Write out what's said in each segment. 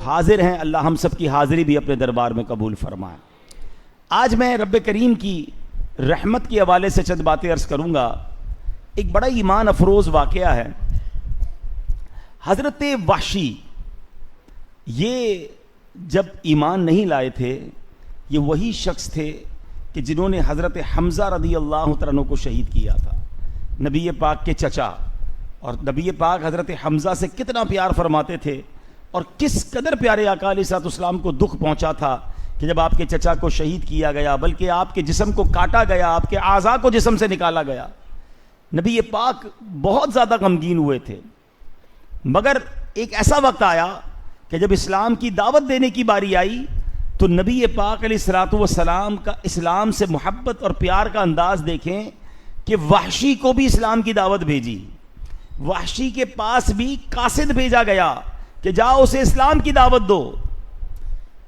حاضر ہیں، اللہ ہم سب کی حاضری بھی اپنے دربار میں قبول فرمائے۔ آج میں رب کریم کی رحمت کے حوالے سے چند باتیں عرض کروں گا۔ ایک بڑا ایمان افروز واقعہ ہے۔ حضرت وحشی یہ جب ایمان نہیں لائے تھے، یہ وہی شخص تھے کہ جنہوں نے حضرت حمزہ رضی اللہ تعالیٰ عنہ کو شہید کیا تھا، نبی پاک کے چچا۔ اور نبی پاک حضرت حمزہ سے کتنا پیار فرماتے تھے، اور کس قدر پیارے آقا علیہ الصلوۃ والسلام کو دکھ پہنچا تھا کہ جب آپ کے چچا کو شہید کیا گیا، بلکہ آپ کے جسم کو کاٹا گیا، آپ کے اعضاء کو جسم سے نکالا گیا۔ نبی پاک بہت زیادہ غمگین ہوئے تھے، مگر ایک ایسا وقت آیا کہ جب اسلام کی دعوت دینے کی باری آئی تو نبی پاک علیہ الصلوۃ والسلام کا اسلام سے محبت اور پیار کا انداز دیکھیں کہ وحشی کو بھی اسلام کی دعوت بھیجی۔ وحشی کے پاس بھی قاصد بھیجا گیا کہ جاؤ اسے اسلام کی دعوت دو۔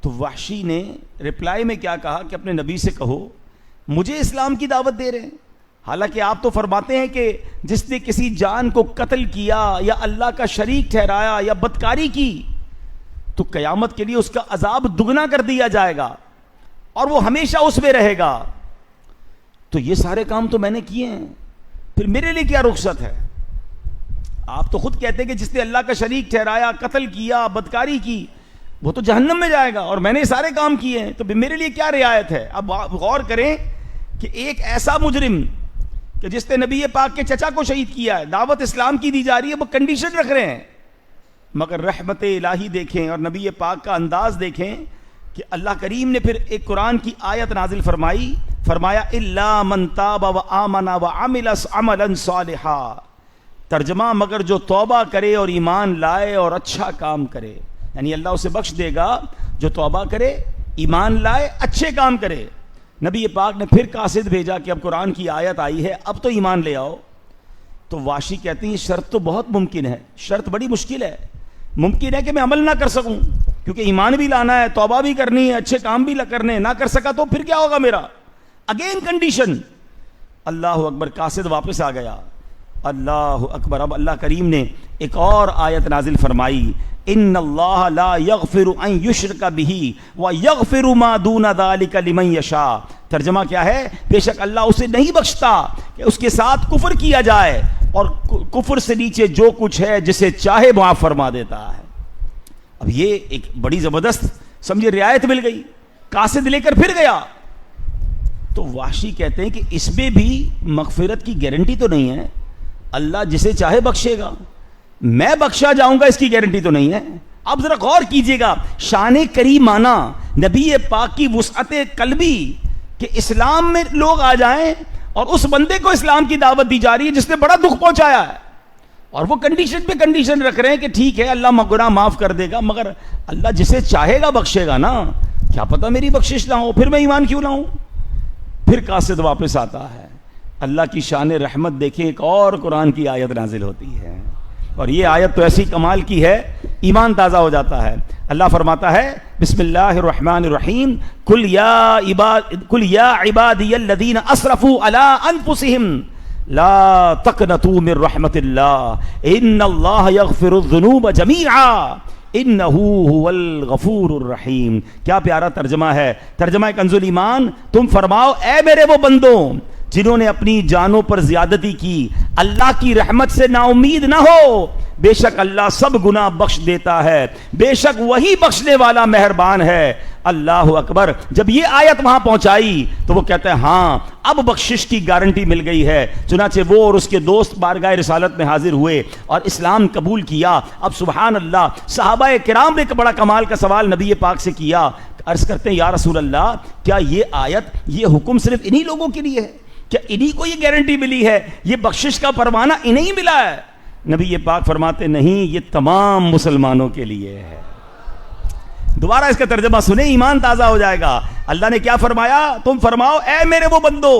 تو وحشی نے رپلائی میں کیا کہا کہ اپنے نبی سے کہو مجھے اسلام کی دعوت دے رہے ہیں، حالانکہ آپ تو فرماتے ہیں کہ جس نے کسی جان کو قتل کیا یا اللہ کا شریک ٹھہرایا یا بدکاری کی تو قیامت کے لیے اس کا عذاب دگنا کر دیا جائے گا اور وہ ہمیشہ اس میں رہے گا۔ تو یہ سارے کام تو میں نے کیے ہیں، پھر میرے لیے کیا رخصت ہے؟ آپ تو خود کہتے ہیں کہ جس نے اللہ کا شریک ٹھہرایا، قتل کیا، بدکاری کی، وہ تو جہنم میں جائے گا، اور میں نے سارے کام کیے ہیں، تو میرے لیے کیا رعایت ہے؟ اب غور کریں کہ ایک ایسا مجرم کہ جس نے نبی پاک کے چچا کو شہید کیا ہے، دعوت اسلام کی دی جا رہی ہے، وہ کنڈیشن رکھ رہے ہیں، مگر رحمت الہی دیکھیں اور نبی پاک کا انداز دیکھیں کہ اللہ کریم نے پھر ایک قرآن کی آیت نازل فرمایا الا من تاب وآمن وعمل عملا صالحا، ترجمہ مگر جو توبہ کرے اور ایمان لائے اور اچھا کام کرے، یعنی اللہ اسے بخش دے گا جو توبہ کرے، ایمان لائے، اچھے کام کرے۔ نبی پاک نے پھر قاصد بھیجا کہ اب قرآن کی آیت آئی ہے، اب تو ایمان لے آؤ۔ تو واشی کہتے ہیں یہ شرط تو بہت ممکن ہے، شرط بڑی مشکل ہے، ممکن ہے کہ میں عمل نہ کر سکوں کیونکہ ایمان بھی لانا ہے، توبہ بھی کرنی ہے، اچھے کام بھی کرنے، نہ کر سکا تو پھر کیا ہوگا میرا؟ Again condition. اللہ اکبر، قاصد واپس آ گیا۔ اللہ اکبر، اب اللہ کریم نے ایک اور آیت نازل فرمائی ان اللہ لا یغفر ان یشرک بہ ویغفر ما دون ذلک لمن یشاء۔ ترجمہ کیا ہے؟ بے شک اللہ اسے نہیں بخشتا کہ اس کے ساتھ کفر کیا جائے، اور کفر سے نیچے جو کچھ ہے جسے چاہے معاف فرما دیتا ہے۔ اب یہ ایک بڑی زبردست سمجھے رعایت مل گئی، قاصد لے کر پھر گیا۔ تو وحشی کہتے ہیں کہ اس میں بھی مغفرت کی گارنٹی تو نہیں ہے، اللہ جسے چاہے بخشے گا، میں بخشا جاؤں گا اس کی گارنٹی تو نہیں ہے۔ اب ذرا غور کیجئے گا، شان کریمانہ نبی پاک کی وسعت قلبی کہ اسلام میں لوگ آ جائیں اور اس بندے کو اسلام کی دعوت دی جا رہی ہے جس نے بڑا دکھ پہنچایا ہے، اور وہ کنڈیشن پہ کنڈیشن رکھ رہے ہیں کہ ٹھیک ہے اللہ گناہ معاف کر دے گا، مگر اللہ جسے چاہے گا بخشے گا نا، کیا پتہ میری بخشش نہ ہو، پھر میں ایمان کیوں لاؤں؟ پھر قاصد واپس آتا ہے۔ اللہ کی شان رحمت دیکھیں، ایک اور قرآن کی آیت نازل ہوتی ہے، اور یہ آیت تو ایسی کمال کی ہے ایمان تازہ ہو جاتا ہے۔ اللہ فرماتا ہے بسم اللہ الرحمن الرحیم قل یا عبادی الذین اسرفوا علی انفسہم لا تقنطوا من رحمت اللہ ان اللہ یغفر الذنوب جمیعا انہ هو الغفور الرحیم۔ کیا پیارا ترجمہ ہے، ترجمہ کنز ایمان۔ تم فرماؤ اے میرے وہ بندوں جنہوں نے اپنی جانوں پر زیادتی کی، اللہ کی رحمت سے نا امید نہ ہو، بے شک اللہ سب گناہ بخش دیتا ہے، بے شک وہی بخشنے والا مہربان ہے۔ اللہ اکبر۔ جب یہ آیت وہاں پہنچائی تو وہ کہتے ہیں ہاں اب بخشش کی گارنٹی مل گئی ہے۔ چنانچہ وہ اور اس کے دوست بارگاہ رسالت میں حاضر ہوئے اور اسلام قبول کیا۔ اب سبحان اللہ، صحابہ کرام نے ایک بڑا کمال کا سوال نبی پاک سے کیا، عرض کرتے ہیں یا رسول اللہ کیا یہ آیت، یہ حکم صرف انہی لوگوں کے لیے ہے؟ کیا انہی کو یہ گارنٹی ملی ہے، یہ بخشش کا پروانہ انہیں ملا ہے؟ نبی پاک فرماتے نہیں، یہ تمام مسلمانوں کے لیے ہے۔ دوبارہ اس کا ترجمہ سنیں، ایمان تازہ ہو جائے گا۔ اللہ نے کیا فرمایا؟ تم فرماؤ اے میرے وہ بندو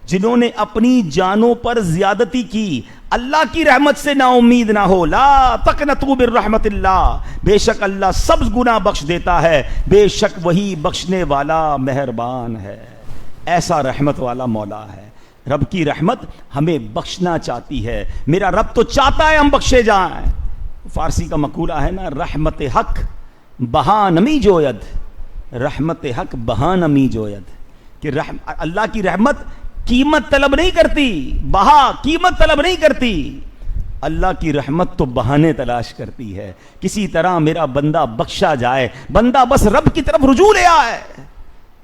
جنہوں نے اپنی جانوں پر زیادتی کی، اللہ کی رحمت سے نا امید نہ ہو، لا تقنطوا من رحمت اللہ، بے شک اللہ سب گناہ بخش دیتا ہے، بے شک وہی بخشنے والا مہربان ہے۔ ایسا رحمت والا مولا ہے۔ رب کی رحمت ہمیں بخشنا چاہتی ہے، میرا رب تو چاہتا ہے ہم بخشے جائیں۔ فارسی کا مقولہ ہے نا، رحمت حق بہا نمی جوید رحمت حق بہا نمی جوید، کہ اللہ کی رحمت قیمت طلب نہیں کرتی، بہا قیمت طلب نہیں کرتی، اللہ کی رحمت تو بہانے تلاش کرتی ہے، کسی طرح میرا بندہ بخشا جائے، بندہ بس رب کی طرف رجوع لے آئے،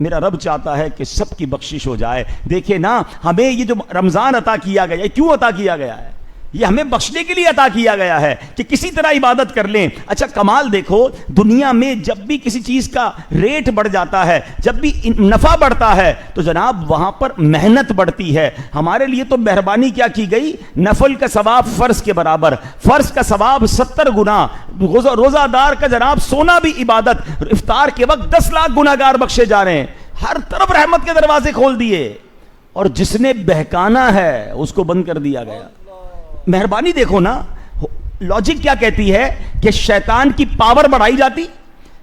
میرا رب چاہتا ہے کہ سب کی بخشش ہو جائے۔ دیکھیں نا، ہمیں یہ جو رمضان عطا کیا گیا ہے، کیوں عطا کیا گیا ہے؟ یہ ہمیں بخشنے کے لیے عطا کیا گیا ہے کہ کسی طرح عبادت کر لیں۔ اچھا کمال دیکھو، دنیا میں جب بھی کسی چیز کا ریٹ بڑھ جاتا ہے، جب بھی نفع بڑھتا ہے، تو جناب وہاں پر محنت بڑھتی ہے۔ ہمارے لیے تو مہربانی کیا کی گئی، نفل کا ثواب فرض کے برابر، فرض کا ثواب 70 گنا، روزہ دار کا جناب سونا بھی عبادت، افطار کے وقت 10 لاکھ گناہگار بخشے جا رہے ہیں، ہر طرف رحمت کے دروازے کھول دیے، اور جس نے بہکانا ہے اس کو بند کر دیا گیا۔ مہربانی دیکھو نا، لاجک کیا کہتی ہے کہ شیطان کی پاور بڑھائی جاتی،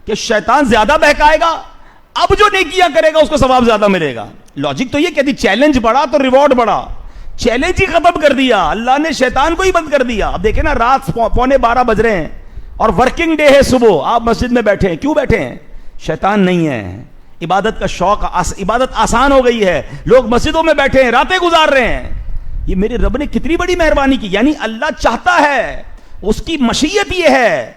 کہ شیطان زیادہ بہکائے گا، اب جو نیکیاں کرے گا اس کو ثواب زیادہ ملے گا۔ لاجک تو یہ کہتی چیلنج بڑھا تو ریوارڈ بڑھا، چیلنج ہی ختم کر دیا، اللہ نے شیطان کو ہی بند کر دیا۔ اب دیکھیں نا، رات 11:45 بج رہے ہیں اور ورکنگ ڈے ہے، صبح آپ مسجد میں بیٹھے ہیں، کیوں بیٹھے ہیں؟ شیطان نہیں ہے، عبادت کا شوق، عبادت آسان ہو گئی ہے، لوگ مسجدوں میں بیٹھے ہیں، راتیں گزار رہے ہیں۔ یہ میرے رب نے کتنی بڑی مہربانی کی، یعنی اللہ چاہتا ہے، اس کی مشیت یہ ہے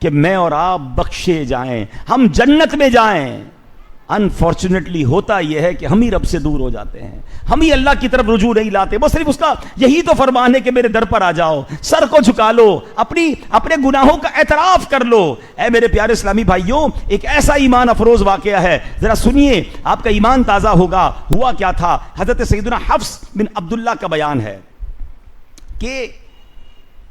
کہ میں اور آپ بخشے جائیں، ہم جنت میں جائیں۔ انفارچونیٹلی ہوتا یہ ہے کہ ہم ہی رب سے دور ہو جاتے ہیں، ہم ہی اللہ کی طرف رجوع نہیں لاتے۔ وہ صرف اس کا یہی تو فرمان ہے کہ میرے در پر آ جاؤ، سر کو جھکا لو، اپنے گناہوں کا اعتراف کر لو۔ اے میرے پیارے اسلامی بھائیوں، ایک ایسا ایمان افروز واقعہ ہے، ذرا سنیے، آپ کا ایمان تازہ ہوگا۔ ہوا کیا تھا، حضرت سیدنا حفص بن عبداللہ کا بیان ہے کہ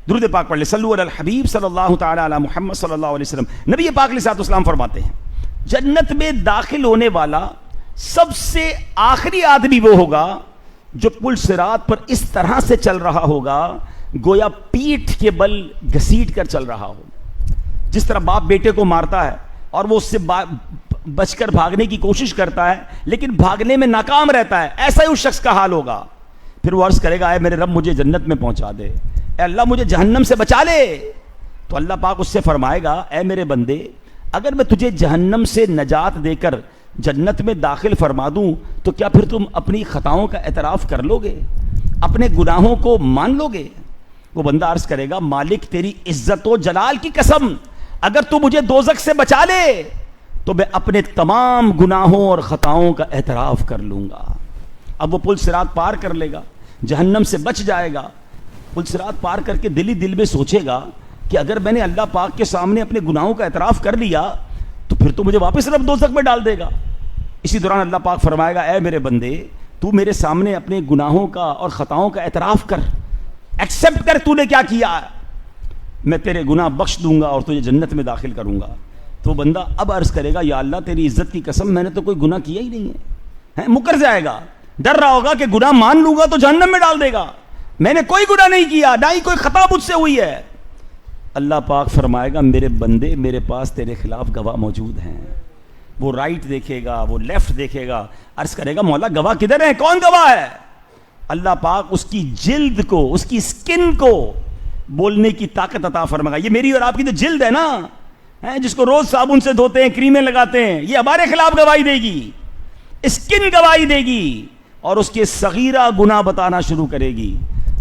درود پاک پڑھ لے، صلو علی الحبیب صلی اللہ تعالی علی محمد صلی اللہ علیہ وسلم۔ نبی پاک علیہ الصلوۃ والسلام فرماتے ہیں، جنت میں داخل ہونے والا سب سے آخری آدمی وہ ہوگا جو پل صراط پر اس طرح سے چل رہا ہوگا گویا پیٹھ کے بل گھسیٹ کر چل رہا ہو۔ جس طرح باپ بیٹے کو مارتا ہے اور وہ اس سے بچ کر بھاگنے کی کوشش کرتا ہے لیکن بھاگنے میں ناکام رہتا ہے، ایسا ہی اس شخص کا حال ہوگا۔ پھر وہ عرض کرے گا، اے میرے رب مجھے جنت میں پہنچا دے، اے اللہ مجھے جہنم سے بچا لے۔ تو اللہ پاک اس سے فرمائے گا، اے میرے بندے، اگر میں تجھے جہنم سے نجات دے کر جنت میں داخل فرما دوں تو کیا پھر تم اپنی خطاؤں کا اعتراف کر لو گے، اپنے گناہوں کو مان لو گے؟ وہ بندہ عرض کرے گا، مالک تیری عزت و جلال کی قسم، اگر تو مجھے دوزخ سے بچا لے تو میں اپنے تمام گناہوں اور خطاؤں کا اعتراف کر لوں گا۔ اب وہ پل صراط پار کر لے گا، جہنم سے بچ جائے گا۔ پل صراط پار کر کے دل ہی دل میں سوچے گا کہ اگر میں نے اللہ پاک کے سامنے اپنے گناہوں کا اعتراف کر لیا تو پھر تو مجھے واپس رب دوزخ میں ڈال دے گا۔ اسی دوران اللہ پاک فرمائے گا، اے میرے بندے، تو میرے سامنے اپنے گناہوں کا اور خطاؤں کا اعتراف کر، ایکسپٹ کر تو نے کیا کیا، میں تیرے گناہ بخش دوں گا اور تجھے جنت میں داخل کروں گا۔ تو بندہ اب عرض کرے گا، یا اللہ تیری عزت کی قسم، میں نے تو کوئی گناہ کیا ہی نہیں ہے۔ مکر جائے گا، ڈر رہا ہوگا کہ گناہ مان لوں گا تو جہنم میں ڈال دے گا، میں نے کوئی گناہ نہیں کیا، نہ ہی کوئی خطا مجھ سے ہوئی ہے۔ اللہ پاک فرمائے گا، میرے بندے، میرے پاس تیرے خلاف گواہ موجود ہیں۔ وہ رائٹ دیکھے گا، وہ لیفٹ دیکھے گا، عرض کرے گا، مولا گواہ کدھر ہیں، کون گواہ ہے؟ اللہ پاک اس کی جلد کو، اس کی سکن کو بولنے کی طاقت عطا فرمائے گا۔ یہ میری اور آپ کی تو جلد ہے نا، جس کو روز صابن سے دھوتے ہیں، کریمیں لگاتے ہیں، یہ ہمارے خلاف گواہی دے گی، سکن گواہی دے گی اور اس کے صغیرہ گناہ بتانا شروع کرے گی۔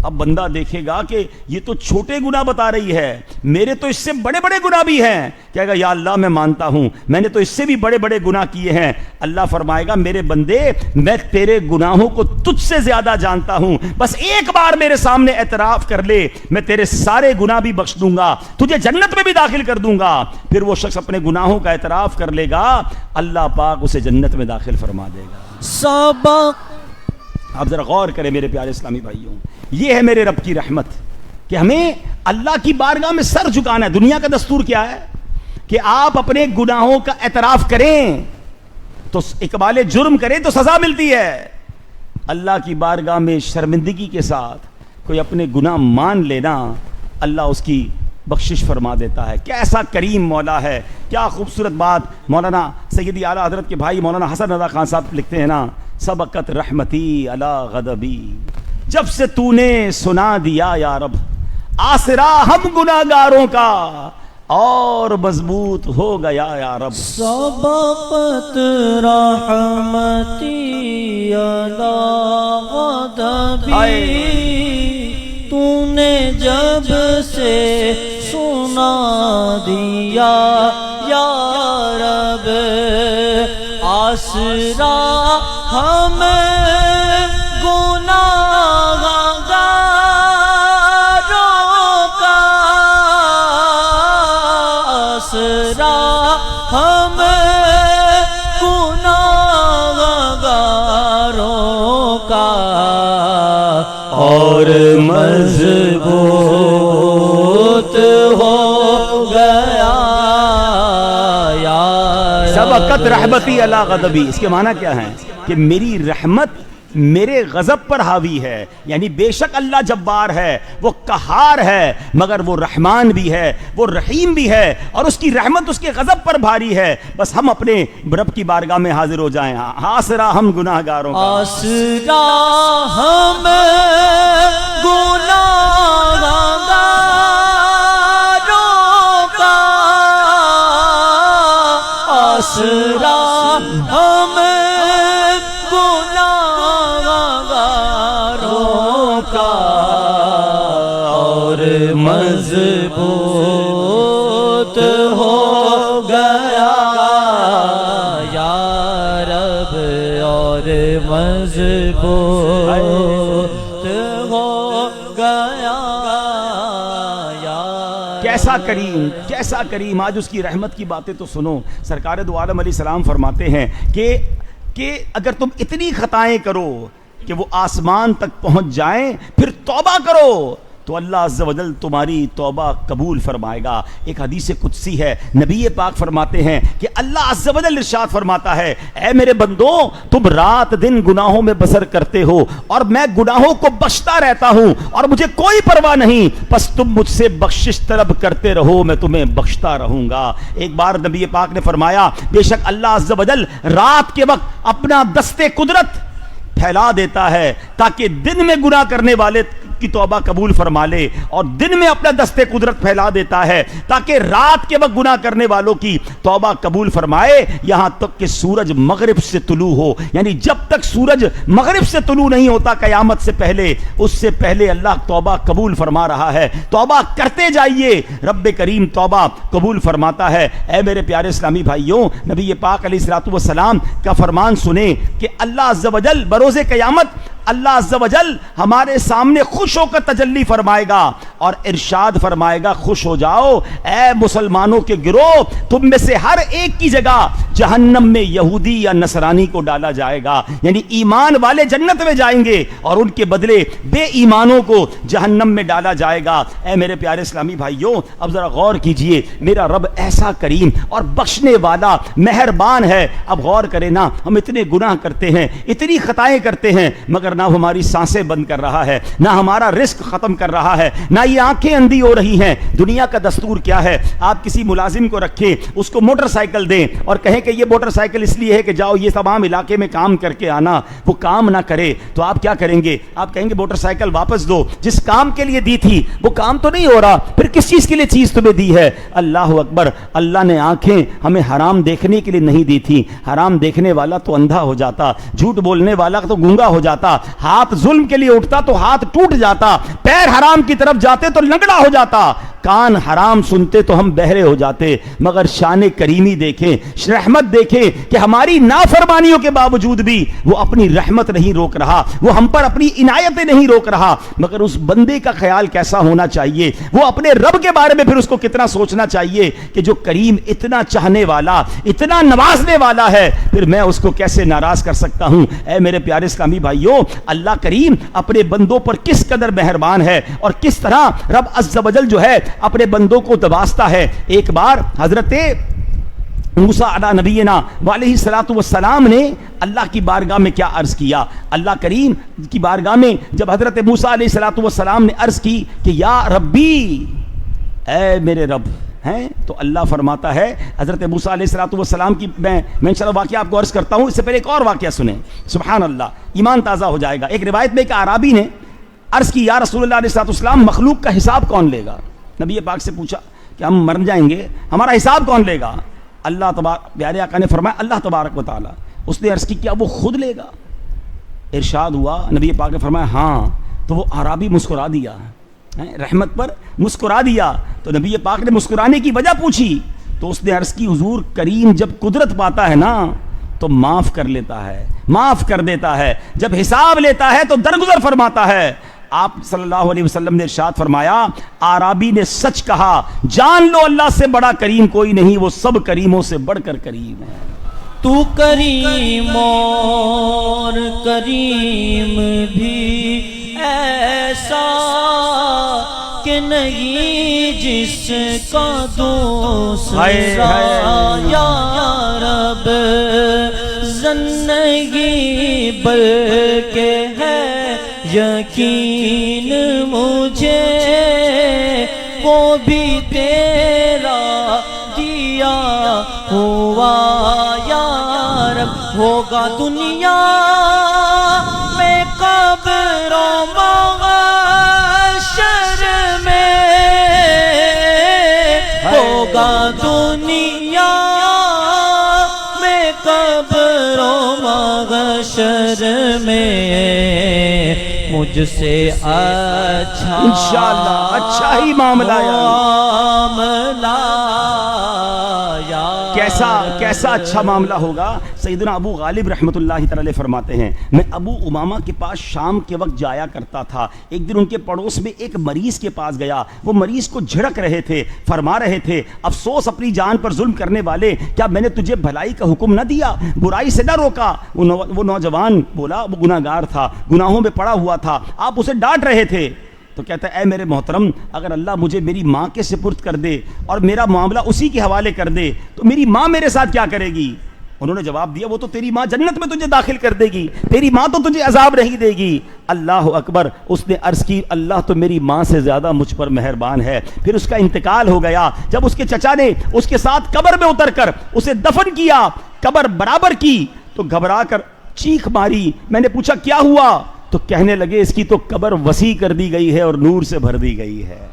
اب بندہ دیکھے گا کہ یہ تو چھوٹے گناہ بتا رہی ہے، میرے تو اس سے بڑے بڑے گناہ بھی ہیں۔ کہے گا، یا اللہ میں مانتا ہوں، میں نے تو اس سے بھی بڑے بڑے گناہ کیے ہیں۔ اللہ فرمائے گا، میرے بندے، میں تیرے گناہوں کو تجھ سے زیادہ جانتا ہوں، بس ایک بار میرے سامنے اعتراف کر لے، میں تیرے سارے گناہ بھی بخش دوں گا، تجھے جنت میں بھی داخل کر دوں گا۔ پھر وہ شخص اپنے گناہوں کا اعتراف کر لے گا، اللہ پاک اسے جنت میں داخل فرما دے گا۔ سبق آپ ذرا غور کریں میرے پیارے اسلامی بھائیوں، یہ ہے میرے رب کی رحمت کہ ہمیں اللہ کی بارگاہ میں سر جھکانا ہے۔ دنیا کا دستور کیا ہے کہ آپ اپنے گناہوں کا اعتراف کریں تو اقبال جرم کریں تو سزا ملتی ہے، اللہ کی بارگاہ میں شرمندگی کے ساتھ کوئی اپنے گناہ مان لینا، اللہ اس کی بخشش فرما دیتا ہے۔ کیسا کریم مولا ہے، کیا خوبصورت بات مولانا سیدی اعلیٰ حضرت کے بھائی مولانا حسن رضا خان صاحب لکھتے ہیں نا، سبقت رحمتی علی غضبی، جب سے تو نے سنا دیا یا رب آسرا ہم گناہگاروں کا، اور مضبوط ہو گیا یا رب. سبقت رحمتی علی غضبی، تو نے جب سے سنا دیا یا رب، آسرا ہمیں گناہگاروں کا، آسرا ہمیں گناہگاروں کا، اور مضبوط ہو گیا یا سبقت رحمتی علی غضبی. اس کے معنی کیا ہے؟ کہ میری رحمت میرے غضب پر حاوی ہے. یعنی بے شک اللہ جبار ہے، وہ قہار ہے، مگر وہ رحمان بھی ہے، وہ رحیم بھی ہے، اور اس کی رحمت اس کے غضب پر بھاری ہے. بس ہم اپنے رب کی بارگاہ میں حاضر ہو جائیں. آسرا ہم گناہگاروں کا، آسرا ہم گناہگاروں کا، آسرا ہم گناہگاروں کا، اور مضبوط ہو گیا یا رب، اور مضبوط ہو گیا یا کیسا کریم، کیسا کریم. آج اس کی رحمت کی باتیں تو سنو. سرکار دو عالم علیہ السلام فرماتے ہیں کہ اگر تم اتنی خطائیں کرو کہ وہ آسمان تک پہنچ جائیں، پھر توبہ کرو تو اللہ عز و جل تمہاری توبہ قبول فرمائے گا. ایک حدیث قدسی ہے، نبی پاک فرماتے ہیں کہ اللہ عز و جل ارشاد فرماتا ہے، اے میرے بندو، تم رات دن گناہوں میں بسر کرتے ہو اور میں گناہوں کو بخشتا رہتا ہوں اور مجھے کوئی پرواہ نہیں، پس تم مجھ سے بخشش طلب کرتے رہو، میں تمہیں بخشتا رہوں گا. ایک بار نبی پاک نے فرمایا، بے شک اللہ عز و جل رات کے وقت اپنا دستے قدرت پھیلا دیتا ہے تاکہ دن میں گناہ کرنے والے کی توبہ قبول فرما لے، اور دن میں اپنا دستے قدرت پھیلا دیتا ہے تاکہ رات کے وقت گناہ کرنے والوں کی توبہ قبول فرمائے، یہاں تک کہ سورج مغرب سے طلوع ہو. یعنی جب تک سورج مغرب سے طلوع نہیں ہوتا قیامت سے پہلے، اس سے پہلے اللہ توبہ قبول فرما رہا ہے. توبہ کرتے جائیے، رب کریم توبہ قبول فرماتا ہے. اے میرے پیارے اسلامی بھائیوں، نبی پاک علیہ الصلوۃ والسلام کا فرمان سنیں کہ اللہ عز و جل بروز قیامت اللہ عز و جل ہمارے سامنے خوش ہو کر تجلی فرمائے گا اور ارشاد فرمائے گا، خوش ہو جاؤ اے مسلمانوں کے گروہ، تم میں سے ہر ایک کی جگہ جہنم میں یہودی یا نصرانی کو ڈالا جائے گا. یعنی ایمان والے جنت میں جائیں گے اور ان کے بدلے بے ایمانوں کو جہنم میں ڈالا جائے گا. اے میرے پیارے اسلامی بھائیوں، اب ذرا غور کیجئے، میرا رب ایسا کریم اور بخشنے والا مہربان ہے. اب غور کریں نا، ہم اتنے گناہ کرتے ہیں، اتنی خطائیں کرتے ہیں، مگر نہ ہماری سانسیں بند کر رہا ہے، نہ ہمارا رزق ختم کر رہا ہے، نہ یہ آنکھیں اندھی ہو رہی ہیں. دنیا کا دستور کیا ہے؟ آپ کسی ملازم کو رکھیں، اس کو موٹر سائیکل دیں اور کہیں کہ یہ موٹر سائیکل اس لیے ہے کہ جاؤ یہ تمام علاقے میں کام کر کے آنا. وہ کام نہ کرے تو آپ کیا کریں گے؟ آپ کہیں گے موٹر سائیکل واپس دو، جس کام کے لیے دی تھی وہ کام تو نہیں ہو رہا، پھر کس چیز کے لیے چیز تمہیں دی ہے؟ اللہ اکبر. اللہ نے آنکھیں ہمیں حرام دیکھنے کے لیے نہیں دی تھی. حرام دیکھنے والا تو اندھا ہو جاتا، جھوٹ بولنے والا تو گونگا ہو جاتا، ہاتھ ظلم کے لیے اٹھتا تو ہاتھ ٹوٹ جاتا، پیر حرام کی طرف جاتے تو لنگڑا ہو جاتا، کان حرام سنتے تو ہم بہرے ہو جاتے. مگر شان کریمی دیکھیں، رحمت دیکھیں کہ ہماری نافرمانیوں کے باوجود بھی وہ اپنی رحمت نہیں روک رہا، وہ ہم پر اپنی عنایتیں نہیں روک رہا. مگر اس بندے کا خیال کیسا ہونا چاہیے، وہ اپنے رب کے بارے میں پھر اس کو کتنا سوچنا چاہیے کہ جو کریم اتنا چاہنے والا، اتنا نوازنے والا ہے، پھر میں اس کو کیسے ناراض کر سکتا ہوں؟ اے میرے پیارے اسلامی بھائیوں، اللہ کریم اپنے بندوں پر کس قدر مہربان ہے اور کس طرح رب عز و جل جو ہے اپنے بندوں کو دباستا ہے. ایک بار حضرت موسیٰ علیہ نبینا علیہ الصلوۃ والسلام نے اللہ کی بارگاہ میں کیا عرض کیا؟ اللہ کریم کی بارگاہ میں جب حضرت موسیٰ علیہ الصلوۃ والسلام نے عرض کی کہ یا ربی، اے میرے رب ہیں، تو اللہ فرماتا ہے حضرت موسیٰ علیہ الصلوۃ والسلام کی میں انشاءاللہ واقعہ آپ کو عرض کرتا ہوں. اس سے پہلے ایک اور واقعہ سنیں، سبحان اللہ، ایمان تازہ ہو جائے گا. ایک روایت میں ایک اعرابی نے عرض کی، یا رسول اللہ علیہ الصلوۃ والسلام، مخلوق کا حساب کون لے گا؟ نبی پاک سے پوچھا کہ ہم مر جائیں گے, ہمارا حساب کون لے گا؟ اللہ تبارک, پیارے آقا نے فرمایا اللہ تبارک و تعالیٰ. اس نے عرض کی کیا وہ خود لے گا؟ ارشاد ہوا, نبی پاک نے فرمایا ہاں. تو وہ اعرابی مسکرا دیا, رحمت پر مسکرا دیا. تو نبی پاک نے مسکرانے کی وجہ پوچھی تو اس نے عرض کی حضور کریم جب قدرت پاتا ہے نا تو معاف کر لیتا ہے, معاف کر دیتا ہے, جب حساب لیتا ہے تو درگزر فرماتا ہے. آپ صلی اللہ علیہ وسلم نے ارشاد فرمایا اعرابی نے سچ کہا, جان لو اللہ سے بڑا کریم کوئی نہیں, وہ سب کریموں سے بڑھ کر کریم ہے. تو کریم اور کریم بھی ایسا کہ نہیں جس کا دوسرا, یا رب زندگی بلکہ ہے یقین مجھے وہ بھی تیرا دیا ہوا. یا رب ہوگا دنیا میں قبر و محشر میں, ہوگا دنیا میں قبر و محشر میں, مجھ سے اچھا انشاءاللہ اچھا ہی معاملہ کیسا اچھا معاملہ ہوگا. سیدنا ابو غالب رحمۃ اللہ تعالی فرماتے ہیں میں ابو امامہ کے پاس شام کے وقت جایا کرتا تھا. ایک دن ان کے پڑوس میں ایک مریض کے پاس گیا. وہ مریض کو جھڑک رہے تھے, فرما رہے تھے افسوس اپنی جان پر ظلم کرنے والے, کیا میں نے تجھے بھلائی کا حکم نہ دیا, برائی سے نہ روکا؟ وہ نوجوان بولا وہ گناہ گار تھا, گناہوں میں پڑا ہوا تھا, آپ اسے ڈانٹ رہے تھے. تو کہتا ہے اے میرے محترم, اگر اللہ مجھے میری ماں کے سپرد کر دے اور میرا معاملہ اسی کے حوالے کر دے تو میری ماں میرے ساتھ کیا کرے گی؟ انہوں نے جواب دیا وہ تو تیری ماں جنت میں تجھے داخل کر دے گی, تیری ماں تو تجھے عذاب نہیں دے گی. اللہ اکبر. اس نے عرض کی اللہ تو میری ماں سے زیادہ مجھ پر مہربان ہے. پھر اس کا انتقال ہو گیا. جب اس کے چچا نے اس کے ساتھ قبر میں اتر کر اسے دفن کیا, قبر برابر کی, تو گھبرا کر چیخ ماری. میں نے پوچھا کیا ہوا؟ تو کہنے لگے اس کی تو قبر وسیع کر دی گئی ہے اور نور سے بھر دی گئی ہے.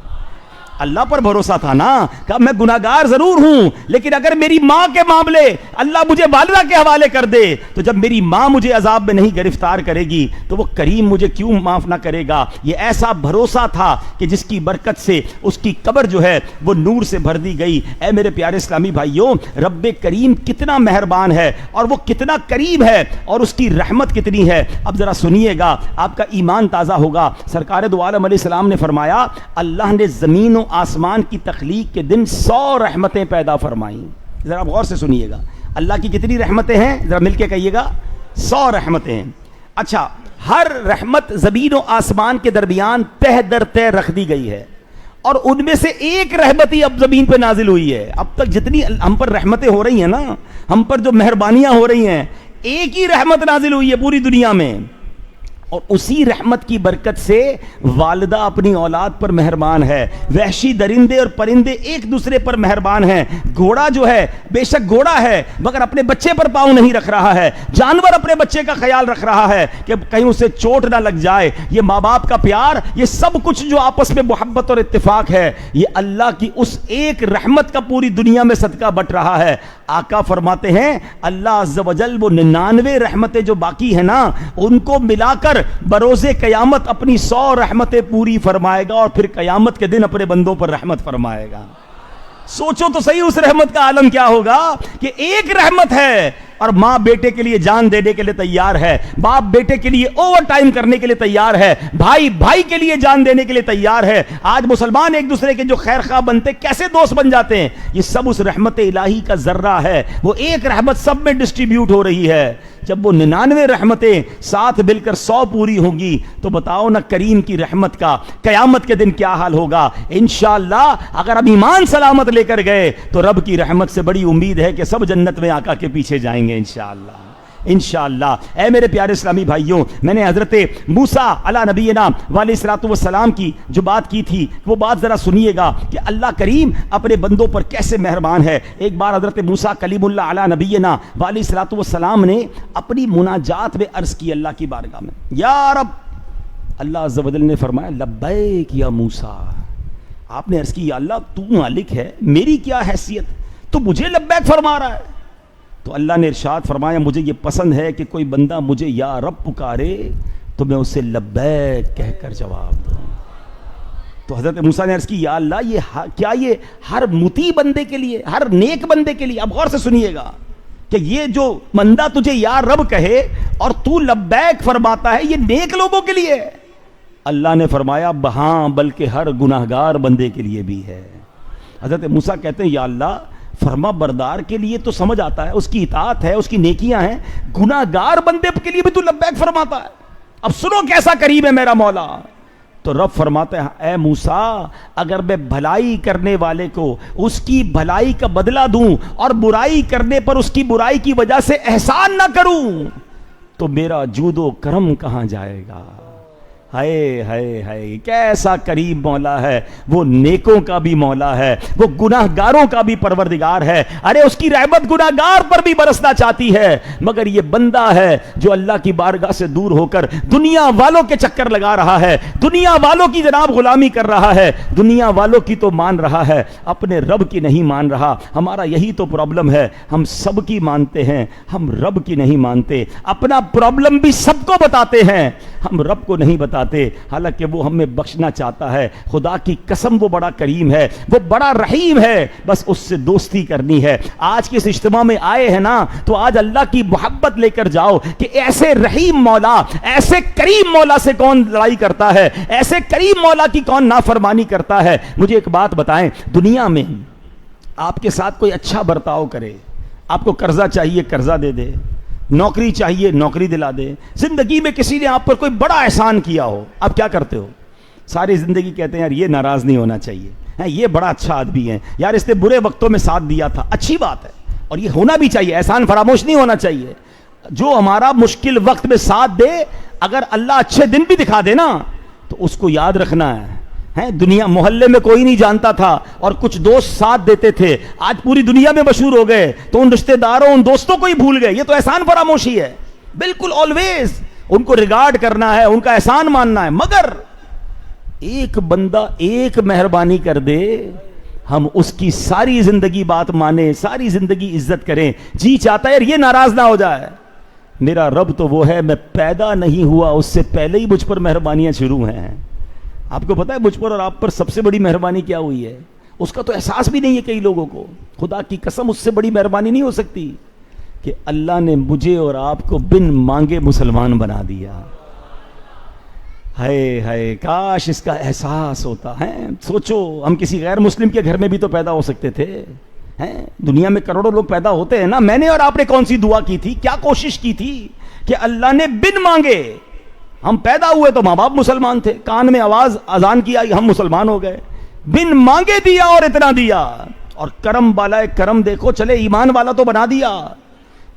اللہ پر بھروسہ تھا نا, کہ میں گناہگار ضرور ہوں لیکن اگر میری ماں کے معاملے اللہ مجھے والدہ کے حوالے کر دے تو جب میری ماں مجھے عذاب میں نہیں گرفتار کرے گی تو وہ کریم مجھے کیوں معاف نہ کرے گا. یہ ایسا بھروسہ تھا کہ جس کی برکت سے اس کی قبر جو ہے وہ نور سے بھر دی گئی. اے میرے پیارے اسلامی بھائیوں, رب کریم کتنا مہربان ہے اور وہ کتنا کریم ہے اور اس کی رحمت کتنی ہے. اب ذرا سنیے گا, آپ کا ایمان تازہ ہوگا. سرکار دو عالم علیہ السلام نے فرمایا اللہ نے زمین و آسمان کی تخلیق کے دن 100 رحمتیں پیدا فرمائیں. ذرا غور سے سنیے گا, اللہ کی کتنی رحمتیں ہیں؟ ذرا مل کے کہیے گا. 100 رحمتیں ہیں. اچھا, ہر رحمت زمین و آسمان کے درمیان تہ در تہ رکھ دی گئی ہے اور ان میں سے ایک رحمت ہی اب زمین پہ نازل ہوئی ہے. اب تک جتنی ہم پر رحمتیں ہو رہی ہیں نا, ہم پر جو مہربانیاں ہو رہی ہیں, ایک ہی رحمت نازل ہوئی ہے پوری دنیا میں. اور اسی رحمت کی برکت سے والدہ اپنی اولاد پر مہربان ہے. وحشی درندے اور پرندے ایک دوسرے پر مہربان ہیں. گھوڑا جو ہے بے شک گھوڑا ہے مگر اپنے بچے پر پاؤں نہیں رکھ رہا ہے. جانور اپنے بچے کا خیال رکھ رہا ہے کہ کہیں اسے چوٹ نہ لگ جائے. یہ ماں باپ کا پیار, یہ سب کچھ جو آپس میں محبت اور اتفاق ہے, یہ اللہ کی اس ایک رحمت کا پوری دنیا میں صدقہ بٹ رہا ہے. آقا فرماتے ہیں اللہ عز و جل وہ 99 رحمتیں جو باقی ہیں نا, ان کو ملا کر بروز قیامت اپنی 100 رحمتیں پوری فرمائے گا اور پھر قیامت کے دن اپنے بندوں پر رحمت فرمائے گا. سوچو تو صحیح اس رحمت کا عالم کیا ہوگا کہ ایک رحمت ہے اور ماں بیٹے کے لیے جان دینے کے لیے تیار ہے, باپ بیٹے کے لیے اوور ٹائم کرنے کے لیے تیار ہے, بھائی بھائی کے لیے جان دینے کے لیے تیار ہے. آج مسلمان ایک دوسرے کے جو خیر خواہ بنتے کیسے دوست بن جاتے ہیں, یہ سب اس رحمت الہی کا ذرہ ہے. وہ ایک رحمت سب میں ڈسٹریبیوٹ ہو رہی ہے. جب وہ 99 رحمتیں ساتھ مل کر 100 پوری ہوں گی تو بتاؤ نا کریم کی رحمت کا قیامت کے دن کیا حال ہوگا. انشاءاللہ اگر اب ایمان سلامت لے کر گئے تو رب کی رحمت سے بڑی امید ہے کہ سب جنت میں آقا کے پیچھے جائیں گے انشاءاللہ. انشاءاللہ. اے میرے پیارے اسلامی بھائیوں, میں نے حضرت موسیٰ علیہ نبینا علیہ الصلوۃ والسلام کی جو بات کی تھی وہ بات ذرا سنیے گا کہ اللہ کریم اپنے بندوں پر کیسے مہربان ہے. ایک بار حضرت موسیٰ کلیم اللہ علیہ نبینا علیہ الصلوۃ والسلام نے اپنی مناجات میں عرض کی اللہ کی بارگاہ میں, یا رب. اللہ عز و جل نے فرمایا لبیک یا موسیٰ. آپ نے عرض کی یا اللہ تو مالک ہے، میری کیا حیثیت، تو مجھے لبیک فرما رہا ہے؟ تو اللہ نے ارشاد فرمایا مجھے یہ پسند ہے کہ کوئی بندہ مجھے یا رب پکارے تو میں اسے لبیک کہہ کر جواب دوں۔ تو حضرت موسیٰ نے عرض کی یا اللہ کیا یہ ہر مطیع بندے کے لیے، ہر نیک بندے کے لیے؟ اب غور سے سنیے گا کہ یہ جو بندہ تجھے یا رب کہے اور تو لبیک فرماتا ہے، یہ نیک لوگوں کے لیے ہے؟ اللہ نے فرمایا ہاں، بلکہ ہر گناہگار بندے کے لیے بھی ہے۔ حضرت موسیٰ کہتے ہیں یا اللہ فرما بردار کے لیے تو سمجھ آتا ہے، اس کی اطاعت ہے، اس کی نیکیاں ہیں، گناہگار بندے کے لیے بھی تو لبیک فرماتا ہے؟ اب سنو کیسا کریم ہے میرا مولا۔ تو رب فرماتے ہیں اے موسیٰ اگر میں بھلائی کرنے والے کو اس کی بھلائی کا بدلہ دوں اور برائی کرنے پر اس کی برائی کی وجہ سے احسان نہ کروں تو میرا جود و کرم کہاں جائے گا؟ ہائے ہائے ہائے، کیسا کریم مولا ہے، وہ نیکوں کا بھی مولا ہے، وہ گناہگاروں کا بھی پروردگار ہے۔ ارے اس کی رحمت گناہگار پر بھی برسنا چاہتی ہے، مگر یہ بندہ ہے جو اللہ کی بارگاہ سے دور ہو کر دنیا والوں کے چکر لگا رہا ہے، دنیا والوں کی جناب غلامی کر رہا ہے، دنیا والوں کی تو مان رہا ہے، اپنے رب کی نہیں مان رہا۔ ہمارا یہی تو پرابلم ہے، ہم سب کی مانتے ہیں، ہم رب کی نہیں مانتے، اپنا پرابلم بھی سب کو بتاتے ہیں، ہم رب کو نہیں بتاتے، حالانکہ وہ ہمیں بخشنا چاہتا ہے۔ خدا کی قسم وہ بڑا کریم ہے، وہ بڑا رحیم ہے، بس اس سے دوستی کرنی ہے۔ آج کے اس اجتماع میں آئے ہیں نا تو آج اللہ کی محبت لے کر جاؤ کہ ایسے رحیم مولا، ایسے کریم مولا سے کون لڑائی کرتا ہے، ایسے کریم مولا کی کون نافرمانی کرتا ہے۔ مجھے ایک بات بتائیں، دنیا میں آپ کے ساتھ کوئی اچھا برتاؤ کرے، آپ کو قرضہ چاہیے قرضہ دے دے، نوکری چاہیے نوکری دلا دے، زندگی میں کسی نے آپ پر کوئی بڑا احسان کیا ہو، آپ کیا کرتے ہو؟ ساری زندگی کہتے ہیں یار یہ ناراض نہیں ہونا چاہیے، یہ بڑا اچھا آدمی ہے، یار اس نے برے وقتوں میں ساتھ دیا تھا، اچھی بات ہے اور یہ ہونا بھی چاہیے، احسان فراموش نہیں ہونا چاہیے۔ جو ہمارا مشکل وقت میں ساتھ دے، اگر اللہ اچھے دن بھی دکھا دے نا تو اس کو یاد رکھنا ہے۔ دنیا محلے میں کوئی نہیں جانتا تھا اور کچھ دوست ساتھ دیتے تھے، آج پوری دنیا میں مشہور ہو گئے تو ان رشتہ داروں ان دوستوں کو ہی بھول گئے، یہ تو احسان فراموشی ہے۔ بالکل آلویز ان کو ریگارڈ کرنا ہے، ان کا احسان ماننا ہے، مگر ایک بندہ ایک مہربانی کر دے ہم اس کی ساری زندگی بات مانیں، ساری زندگی عزت کریں، جی چاہتا ہے یار یہ ناراض نہ ہو جائے۔ میرا رب تو وہ ہے، میں پیدا نہیں ہوا اس سے پہلے ہی مجھ پر مہربانیاں شروع ہیں۔ آپ کو پتا ہے مجھ پر اور آپ پر سب سے بڑی مہربانی کیا ہوئی ہے؟ اس کا تو احساس بھی نہیں ہے کئی لوگوں کو۔ خدا کی قسم اس سے بڑی مہربانی نہیں ہو سکتی کہ اللہ نے مجھے اور آپ کو بن مانگے مسلمان بنا دیا۔ ہائے ہائے، کاش اس کا احساس ہوتا ہے۔ سوچو ہم کسی غیر مسلم کے گھر میں بھی تو پیدا ہو سکتے تھے، دنیا میں کروڑوں لوگ پیدا ہوتے ہیں نا۔ میں نے اور آپ نے کون سی دعا کی تھی، کیا کوشش کی تھی کہ اللہ نے بن مانگے، ہم پیدا ہوئے تو ماں باپ مسلمان تھے، کان میں آواز اذان کی آئی ہم مسلمان ہو گئے، بن مانگے دیا اور اتنا دیا۔ اور کرم بالائے کرم دیکھو، چلے ایمان والا تو بنا دیا۔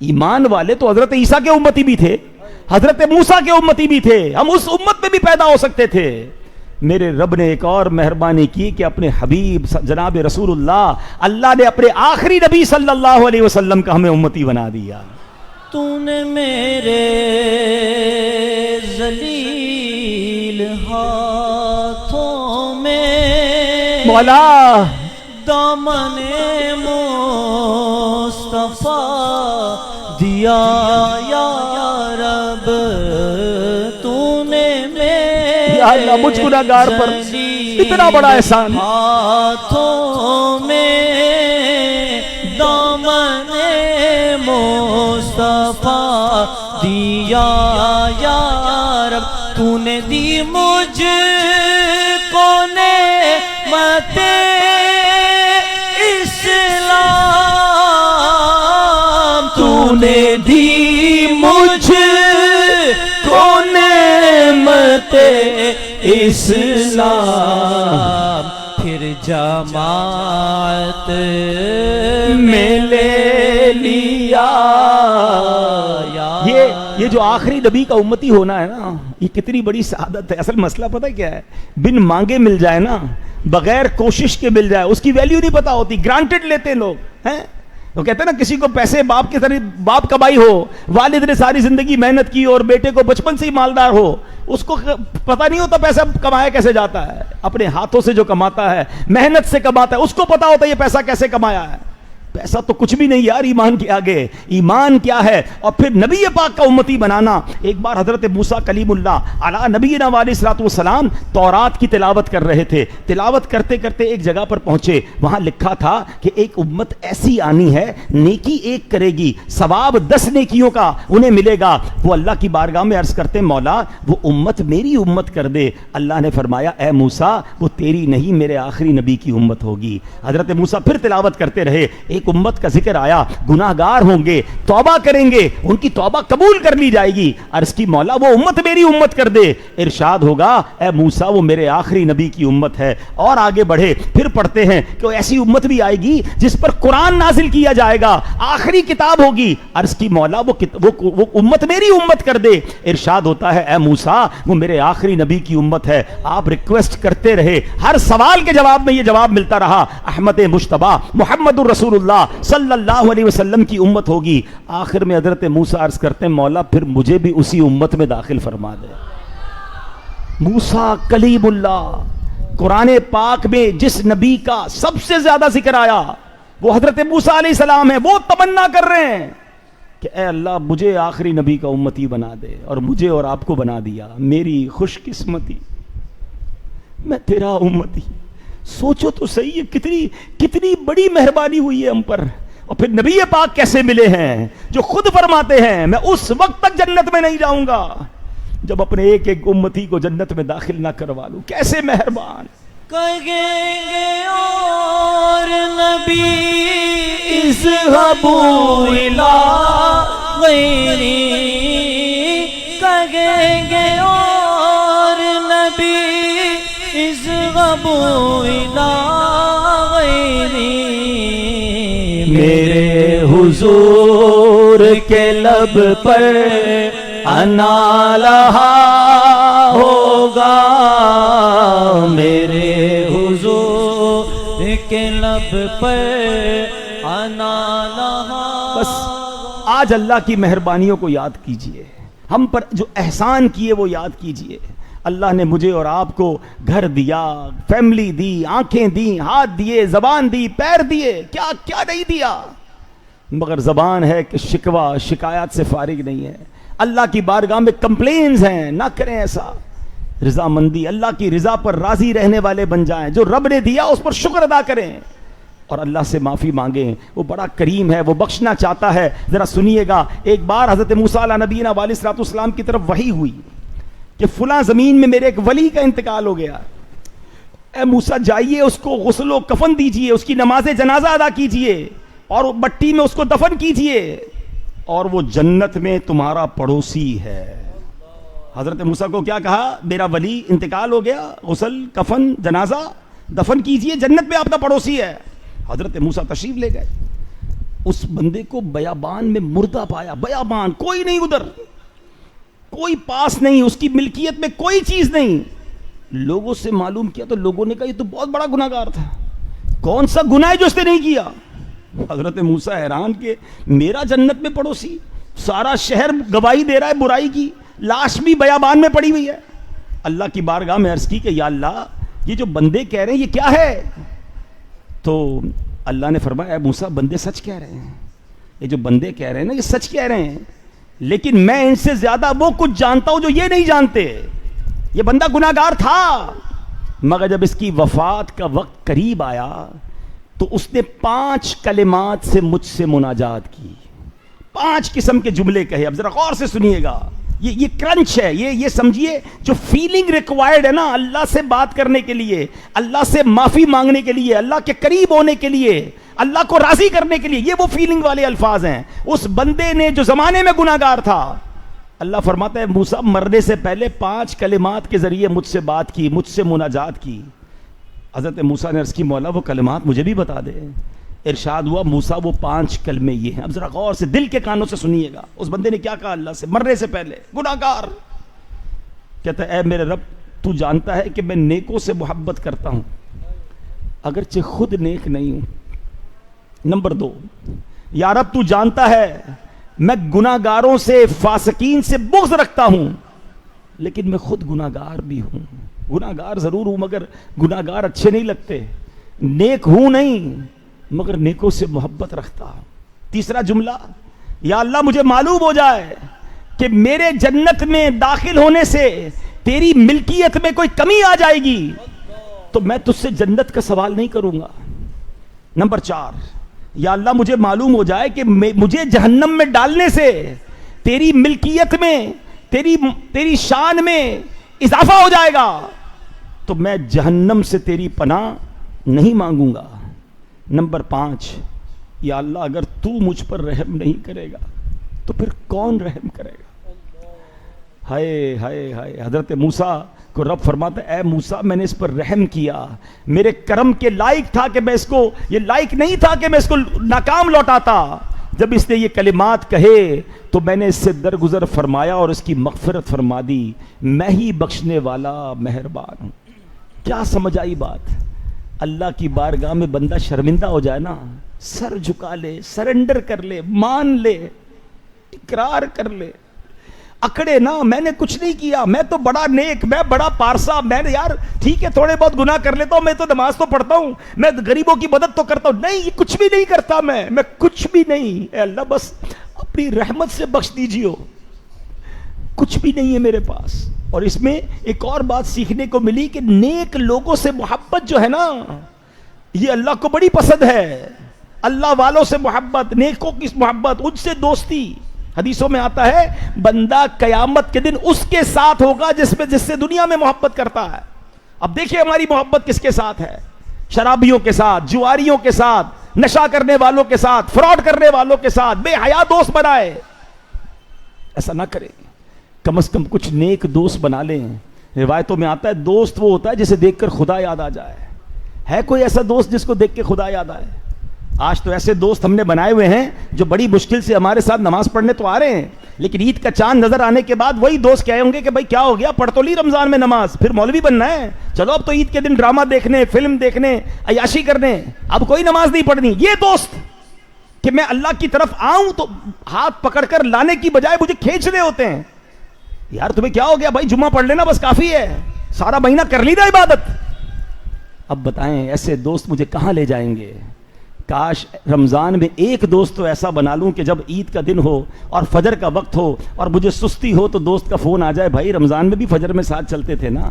ایمان والے تو حضرت عیسیٰ کے امتی بھی تھے، حضرت موسیٰ کے امتی بھی تھے، ہم اس امت میں بھی پیدا ہو سکتے تھے۔ میرے رب نے ایک اور مہربانی کی کہ اپنے حبیب جناب رسول اللہ نے اپنے آخری نبی صلی اللہ علیہ وسلم کا ہمیں امتی بنا دیا۔ تو نے میرے ذلیل ہاتھوں میں مولا دامن مصطفیٰ دیا یا رب، تو نے میرے یا اللہ مجھ گناہگار پر اتنا بڑا احسان۔ ہاتھوں میں دامن مصطفیٰ دیا یا رب، تو نے دی مجھ کو نعمت اسلام، تو نے دی مجھ کو نعمت اسلام، پھر جماعت میں لے لیا۔ یہ جو آخری نبی کا امتی ہونا ہے نا، یہ کتنی بڑی سعادت ہے۔ اصل مسئلہ پتہ کیا ہے، بن مانگے مل جائے نا، بغیر کوشش کے مل جائے، اس کی ویلیو نہیں پتا ہوتی، گرانٹڈ لیتے ہیں لوگ ہیں۔ وہ کہتے ہیں نا کسی کو پیسے باپ کے ذریعے باپ کمائی ہو، والد نے ساری زندگی محنت کی اور بیٹے کو بچپن سے ہی مالدار ہو، اس کو پتہ نہیں ہوتا پیسہ کمایا کیسے جاتا ہے. اپنے ہاتھوں سے جو کماتا ہے, محنت سے کماتا ہے, اس کو پتا ہوتا ہے یہ پیسہ کیسے کمایا ہے. پیسہ تو کچھ بھی نہیں یار ایمان کے آگے. ایمان کیا ہے؟ اور پھر نبی پاک کا امتی بنانا. ایک بار حضرت موسیٰ کلیم اللہ علی نبینا علیہ الصلوۃ والسلام تورات کی تلاوت کر رہے تھے. تلاوت کرتے کرتے ایک جگہ پر پہنچے, وہاں لکھا تھا کہ ایک امت ایسی آنی ہے, نیکی ایک کرے گی, ثواب 10 نیکیوں کا انہیں ملے گا. وہ اللہ کی بارگاہ میں عرض کرتے مولا وہ امت میری امت کر دے. اللہ نے فرمایا اے موسیٰ وہ تیری نہیں میرے آخری نبی کی امت ہوگی. حضرت موسیٰ پھر تلاوت کرتے رہے. ایک امت کا ذکر آیا, گناہگار ہوں گے, توبہ کریں گے, ان کی توبہ قبول کر لی جائے گی. عرض کی مولا وہ امت میری امت کر دے. ارشاد ہوگا اے موسیٰ وہ میرے آخری نبی کی امت ہے. اور آگے بڑھے پھر پڑھتے ہیں کہ ایسی امت بھی آئے گی جس پر قرآن نازل کیا جائے گا, آخری کتاب ہوگی. عرض کی مولا وہ امت میری امت کر دے. ارشاد ہوتا ہے اے موسیٰ وہ میرے آخری نبی کی امت ہے. آپ ریکویسٹ کرتے رہے, ہر سوال کے جواب میں یہ جواب ملتا رہا احمد مجتبیٰ محمد الرسول اللہ صلی اللہ علیہ وسلم کی امت ہوگی. آخر میں حضرت موسیٰ عرض کرتے ہیں مولا پھر مجھے بھی اسی امت میں داخل فرما دے. موسیٰ کلیم اللہ, قرآن پاک میں جس نبی کا سب سے زیادہ ذکر آیا وہ حضرت موسیٰ علیہ السلام ہے. وہ تمنا کر رہے ہیں کہ اے اللہ مجھے آخری نبی کا امتی بنا دے, اور مجھے اور آپ کو بنا دیا. میری خوش قسمتی, میں تیرا امتی. سوچو تو صحیح ہے کتنی بڑی مہربانی ہوئی ہے ہم پر. اور پھر نبی پاک کیسے ملے ہیں جو خود فرماتے ہیں میں اس وقت تک جنت میں نہیں جاؤں گا جب اپنے ایک ایک امتی کو جنت میں داخل نہ کروا لوں. کیسے مہربان. کہیں گے اور نبی اذهبوا الی غیری, کہیں گے اور نبی اذهبوا الی غیری. میرے حضور کے لب پر انا لہا ہوگا, میرے حضور کے لب پر انا لہا. بس آج اللہ کی مہربانیوں کو یاد کیجئے, ہم پر جو احسان کیے وہ یاد کیجئے. اللہ نے مجھے اور آپ کو گھر دیا, فیملی دی, آنکھیں دی, ہاتھ دیے, زبان دی, پیر دیے, کیا کیا نہیں دیا. مگر زبان ہے کہ شکوہ شکایات سے فارغ نہیں ہے. اللہ کی بارگاہ میں کمپلینز ہیں, نہ کریں ایسا. رضامندی, اللہ کی رضا پر راضی رہنے والے بن جائیں. جو رب نے دیا اس پر شکر ادا کریں اور اللہ سے معافی مانگیں. وہ بڑا کریم ہے, وہ بخشنا چاہتا ہے. ذرا سنیے گا, ایک بار حضرت موسیٰ علیہ نبینا علیہ الصلوۃ والسلام کی طرف وحی ہوئی کہ فلاں زمین میں میرے ایک ولی کا انتقال ہو گیا. اے موسیٰ جائیے اس کو غسل و کفن دیجئے, اس کی نماز جنازہ ادا کیجئے اور مٹی میں اس کو دفن کیجئے, اور وہ جنت میں تمہارا پڑوسی ہے. حضرت موسیٰ کو کیا کہا؟ میرا ولی انتقال ہو گیا, غسل کفن جنازہ دفن کیجئے, جنت میں آپ کا پڑوسی ہے. حضرت موسیٰ تشریف لے گئے. اس بندے کو بیابان میں مردہ پایا. بیابان, کوئی نہیں ادھر, کوئی پاس نہیں, اس کی ملکیت میں کوئی چیز نہیں. لوگوں سے معلوم کیا تو لوگوں نے کہا یہ تو بہت بڑا گناہگار تھا. کون سا گناہ ہے جو اس نے نہیں کیا؟ حضرت موسیٰ حیران کہ میرا جنت میں پڑوسی, سارا شہر گواہی دے رہا ہے برائی کی, لاش بھی بیابان میں پڑی ہوئی ہے. اللہ کی بارگاہ میں عرض کی کہ یا اللہ یہ جو بندے کہہ رہے ہیں یہ کیا ہے؟ تو اللہ نے فرمایا اے موسیٰ بندے سچ کہہ رہے ہیں. یہ جو بندے کہہ رہے ہیں نا یہ سچ کہہ رہے ہیں, لیکن میں ان سے زیادہ وہ کچھ جانتا ہوں جو یہ نہیں جانتے. یہ بندہ گناہگار تھا, مگر جب اس کی وفات کا وقت قریب آیا تو اس نے 5 کلمات سے مجھ سے مناجات کی. 5 قسم کے جملے کہے. اب ذرا غور سے سنیے گا, یہ کرنچ ہے, یہ سمجھیے جو فیلنگ ریکوائرڈ ہے نا اللہ سے بات کرنے کے لیے, اللہ سے معافی مانگنے کے لیے, اللہ کے قریب ہونے کے لیے, اللہ کو راضی کرنے کے لیے, یہ وہ فیلنگ والے الفاظ ہیں. اس بندے نے جو زمانے میں گناہگار تھا, اللہ فرماتا ہے موسیٰ مرنے سے پہلے 5 کلمات کے ذریعے مجھ سے بات کی, مجھ سے مناجات کی. حضرت موسیٰ نے عرض کی مولا وہ کلمات مجھے بھی بتا دے. ارشاد ہوا موسیٰ وہ 5 کلمے یہ ہیں. اب ذرا غور سے دل کے کانوں سے سنیے گا. اس بندے نے کیا کہا اللہ سے مرنے سے پہلے, گناہگار, کہتا ہے اے میرے رب تو جانتا ہے کہ میں نیکوں سے محبت کرتا ہوں اگرچہ خود نیک نہیں ہوں. نمبر 2, یا رب تو جانتا ہے میں گناہگاروں سے, فاسقین سے بغض رکھتا ہوں لیکن میں خود گناہگار بھی ہوں. گناہگار ضرور ہوں مگر گناہگار اچھے نہیں لگتے. نیک ہوں نہیں مگر نیکوں سے محبت رکھتا. تیسرا جملہ, یا اللہ مجھے معلوم ہو جائے کہ میرے جنت میں داخل ہونے سے تیری ملکیت میں کوئی کمی آ جائے گی تو میں تجھ سے جنت کا سوال نہیں کروں گا. نمبر 4, یا اللہ مجھے معلوم ہو جائے کہ مجھے جہنم میں ڈالنے سے تیری ملکیت میں تیری شان میں اضافہ ہو جائے گا تو میں جہنم سے تیری پناہ نہیں مانگوں گا. نمبر 5, یا اللہ اگر تو مجھ پر رحم نہیں کرے گا تو پھر کون رحم کرے گا. ہائے ہائے ہائے, حضرت موسیٰ کو رب فرماتا ہے, اے موسیٰ میں نے اس پر رحم کیا, میرے کرم کے لائق تھا کہ میں اس کو, یہ لائق نہیں تھا کہ میں اس کو ناکام لوٹاتا. جب اس نے یہ کلمات کہے تو میں نے اس سے درگزر فرمایا اور اس کی مغفرت فرما دی. میں ہی بخشنے والا مہربان ہوں. کیا سمجھ آئی بات؟ اللہ کی بارگاہ میں بندہ شرمندہ ہو جائے نا, سر جھکا لے, سرنڈر کر لے, مان لے, اقرار کر لے, اکڑے نا میں نے کچھ نہیں کیا, میں تو بڑا نیک, میں بڑا پارسا, میں یار ٹھیک ہے تھوڑے بہت گناہ کر لیتا ہوں, میں تو نماز تو پڑھتا ہوں, میں غریبوں کی مدد تو کرتا ہوں. نہیں, یہ کچھ بھی نہیں کرتا, میں کچھ بھی نہیں. اے اللہ بس اپنی رحمت سے بخش دیجیو, کچھ بھی نہیں ہے میرے پاس. اور اس میں ایک اور بات سیکھنے کو ملی کہ نیک لوگوں سے محبت جو ہے نا یہ اللہ کو بڑی پسند ہے. اللہ والوں سے محبت, نیکوں کی محبت, ان سے دوستی. حدیثوں میں آتا ہے بندہ قیامت کے دن اس کے ساتھ ہوگا جس سے دنیا میں محبت کرتا ہے. اب دیکھیں ہماری محبت کس کے ساتھ ہے؟ شرابیوں کے ساتھ, جواریوں کے ساتھ, نشہ کرنے والوں کے ساتھ, فراڈ کرنے والوں کے ساتھ. بے حیا دوست بنائے, ایسا نہ کریں. کم از کم کچھ نیک دوست بنا لیں. روایتوں میں آتا ہے دوست وہ ہوتا ہے جسے دیکھ کر خدا یاد آ جائے. ہے کوئی ایسا دوست جس کو دیکھ کے خدا یاد آئے؟ آج تو ایسے دوست ہم نے بنائے ہوئے ہیں جو بڑی مشکل سے ہمارے ساتھ نماز پڑھنے تو آ رہے ہیں, لیکن عید کا چاند نظر آنے کے بعد وہی دوست کہے ہوں گے کہ بھائی کیا ہو گیا, پڑھ تو لی رمضان میں نماز, پھر مولوی بننا ہے, چلو اب تو عید کے دن ڈرامہ دیکھنے, فلم دیکھنے, عیاشی کرنے, اب کوئی نماز نہیں پڑھنی. یہ دوست کہ میں اللہ کی طرف آؤں تو ہاتھ پکڑ کر لانے کی بجائے مجھے کھینچ رہے ہوتے ہیں. یار تمہیں کیا ہو گیا بھائی, جمعہ پڑھ لینا بس کافی ہے, سارا مہینہ کر لی نا عبادت. اب بتائیں ایسے دوست مجھے کہاں لے جائیں گے؟ کاش رمضان میں ایک دوست تو ایسا بنا لوں کہ جب عید کا دن ہو اور فجر کا وقت ہو اور مجھے سستی ہو تو دوست کا فون آ جائے, بھائی رمضان میں بھی فجر میں ساتھ چلتے تھے نا,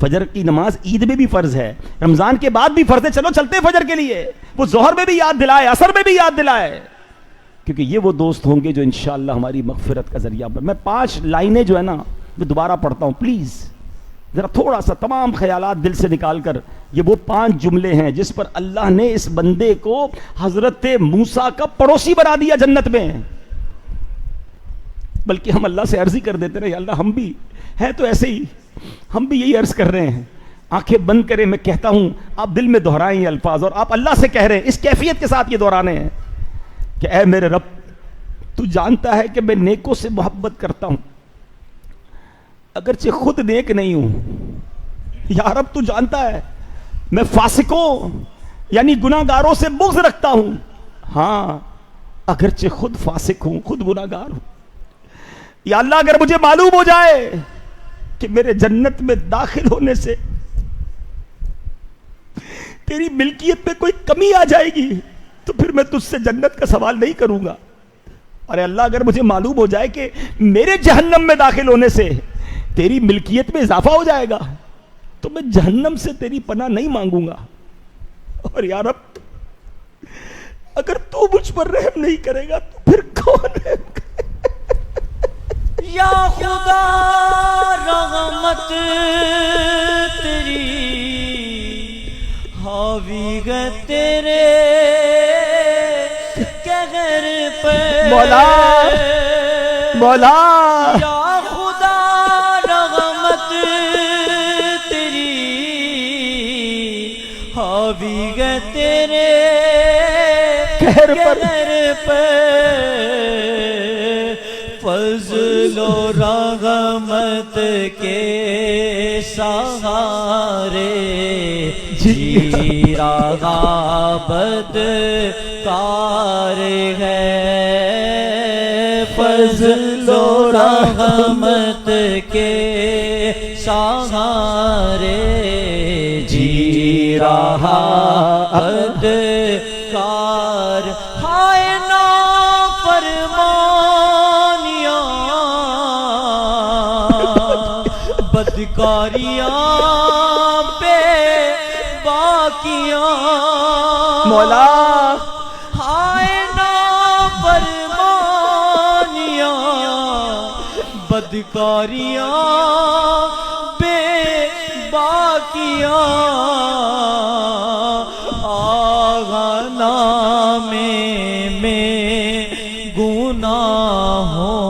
فجر کی نماز عید میں بھی فرض ہے, رمضان کے بعد بھی فرض ہے, چلو چلتے ہیں فجر کے لیے. وہ ظہر میں بھی یاد دلائے, عصر میں بھی یاد دلائے, کیونکہ یہ وہ دوست ہوں گے جو انشاءاللہ ہماری مغفرت کا ذریعہ. میں 5 لائنیں جو ہے نا میں دوبارہ پڑھتا ہوں, پلیز ذرا تھوڑا سا تمام خیالات دل سے نکال کر. یہ وہ 5 جملے ہیں جس پر اللہ نے اس بندے کو حضرت موسیٰ کا پڑوسی بنا دیا جنت میں. بلکہ ہم اللہ سے عرض ہی کر دیتے رہے, اللہ ہم بھی ہیں تو ایسے ہی, ہم بھی یہی عرض کر رہے ہیں. آنکھیں بند کریں, میں کہتا ہوں آپ دل میں دہرائیں یہ الفاظ, اور آپ اللہ سے کہہ رہے ہیں, اس کیفیت کے ساتھ یہ دہرانے ہیں کہ اے میرے رب, تو جانتا ہے کہ میں نیکوں سے محبت کرتا ہوں اگرچہ خود نیک نہیں ہوں. یا رب تو جانتا ہے میں فاسقوں یعنی گناہگاروں سے بغض رکھتا ہوں, ہاں اگرچہ خود فاسق ہوں, خود گناہگار ہوں. یا اللہ اگر مجھے معلوم ہو جائے کہ میرے جنت میں داخل ہونے سے تیری ملکیت میں کوئی کمی آ جائے گی تو پھر میں تجھ سے جنت کا سوال نہیں کروں گا. ارے اللہ اگر مجھے معلوم ہو جائے کہ میرے جہنم میں داخل ہونے سے تیری ملکیت میں اضافہ ہو جائے گا تو میں جہنم سے تیری پناہ نہیں مانگوں گا. اور یا رب اگر تو مجھ پر رحم نہیں کرے گا تو پھر کون رحم کرے گا؟ یا خدا رحمت تیری حاوی ہے تیرے قہر پہ. مولا مولا یا خدا رحمت تیری حاوی ہے تیرے قہر پہ. فضل و رحمت کے سہارے جی رہا بدکار ہے. فضل و رحمت کے سہارے جی رہا بدکار ہائے نافرمانیاں بدکاریاں بے باقیاں مولا ہائے نافرمانیاں بدکاریاں بے باقیاں آغانا میں گناہوں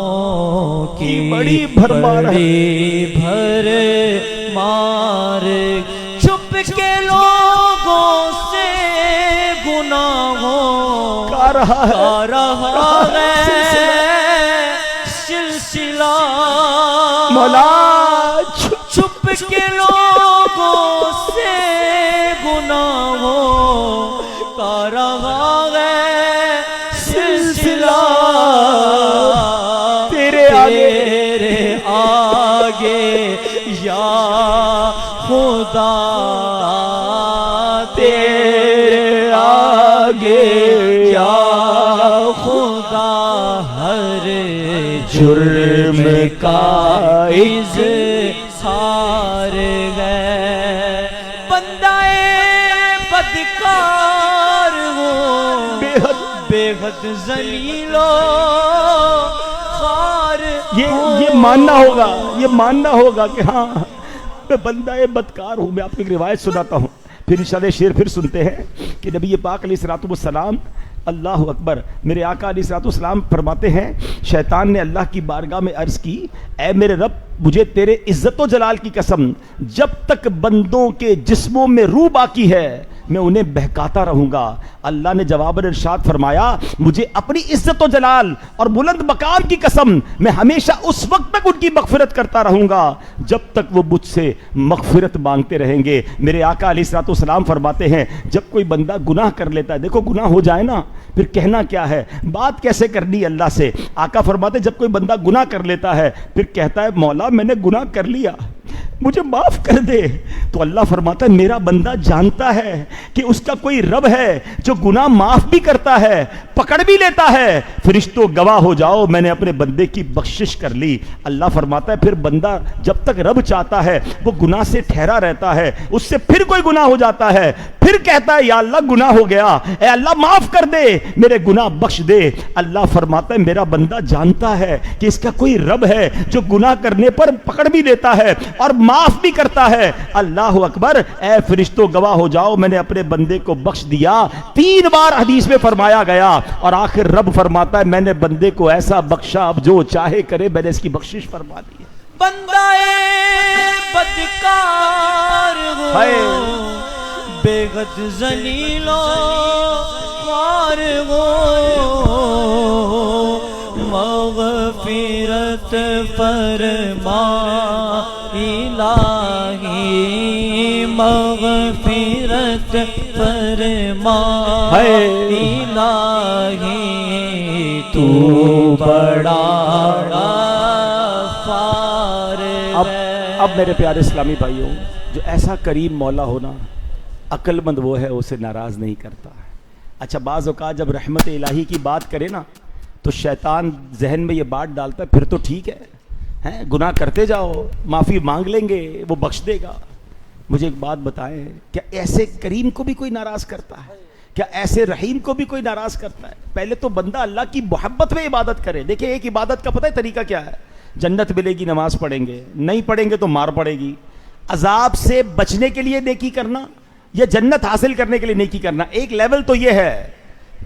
کی بڑی بھرمار ہے، بھر مار چھپ کے لوگوں سے گناہوں کا رہا ہے سلسلہ مولا چھپ کے لوگوں سے گناہوں کا رہا ہے سلسلہ تیرے آگے یا خدا تیرے آگے یا خدا ہر جرم کا اظہار ہے بندہ بدکار ہو بے حد ذلیل و خوار یہ ماننا ہوگا کہ ہاں میں بندہ بدکار ہوں. میں آپ کو ایک روایت سناتا ہوں، پھر انشاءاللہ شعر پھر سنتے ہیں کہ نبی پاک علیہ الصلوۃ والسلام، اللہ اکبر، میرے آقا علیہ الصلوۃ والسلام فرماتے ہیں شیطان نے اللہ کی بارگاہ میں عرض کی، اے میرے رب مجھے تیرے عزت و جلال کی قسم جب تک بندوں کے جسموں میں روح باقی ہے میں انہیں بہکاتا رہوں گا. اللہ نے جواب ارشاد فرمایا مجھے اپنی عزت و جلال اور بلند مقام کی قسم میں ہمیشہ اس وقت تک ان کی مغفرت کرتا رہوں گا جب تک وہ مجھ سے مغفرت مانگتے رہیں گے. میرے آقا علیہ الصلوۃ والسلام فرماتے ہیں جب کوئی بندہ گناہ کر لیتا ہے، دیکھو گناہ ہو جائے نا پھر کہنا کیا ہے، بات کیسے کرنی اللہ سے. آقا فرماتے ہیں جب کوئی بندہ گناہ کر لیتا ہے پھر کہتا ہے مولا میں نے گناہ کر لیا مجھے معاف کر دے، تو اللہ فرماتا ہے میرا بندہ جانتا ہے کہ اس کا کوئی رب ہے جو گناہ معاف بھی کرتا ہے پکڑ بھی لیتا ہے. فرشتوں گواہ ہو جاؤ میں نے اپنے بندے کی بخشش کر لی. اللہ فرماتا ہے پھر بندہ جب تک رب چاہتا ہے وہ گناہ سے ٹھہرا رہتا ہے، اس سے پھر کوئی گناہ ہو جاتا ہے پھر کہتا ہے یا اللہ گناہ ہو گیا، اے اللہ معاف کر دے میرے گناہ بخش دے. اللہ فرماتا ہے میرا بندہ جانتا ہے کہ اس کا کوئی رب ہے جو گناہ کرنے پر پکڑ بھی لیتا ہے اور معاف بھی کرتا ہے. اللہ اکبر، اے فرشتوں گواہ ہو جاؤ میں نے اپنے بندے کو بخش دیا. 3 بار حدیث میں فرمایا گیا اور آخر رب فرماتا ہے میں نے بندے کو ایسا بخشا اب جو چاہے کرے میں نے اس کی بخشش فرما دی ہے. بندہ بدکار ہو بے حد ذلیل و خوار ہو مغفرت فرما الہی مغفرت فرما الہی تو بڑا غفار ہے. اب میرے پیارے اسلامی بھائیوں، جو ایسا کریم مولا ہونا عقل مند وہ ہے اسے ناراض نہیں کرتا. اچھا بعض اوقات جب رحمت الہی کی بات کرے نا تو شیطان ذہن میں یہ بات ڈالتا ہے پھر تو ٹھیک ہے گناہ کرتے جاؤ معافی مانگ لیں گے وہ بخش دے گا. مجھے ایک بات بتائیں، کیا ایسے کریم کو بھی کوئی ناراض کرتا ہے؟ کیا ایسے رحیم کو بھی کوئی ناراض کرتا ہے؟ پہلے تو بندہ اللہ کی محبت میں عبادت کرے. دیکھیں ایک عبادت کا پتہ ہے طریقہ کیا ہے؟ جنت ملے گی نماز پڑھیں گے، نہیں پڑھیں گے تو مار پڑے گی. عذاب سے بچنے کے لیے نیکی کرنا یا جنت حاصل کرنے کے لیے نیکی کرنا، ایک لیول تو یہ ہے.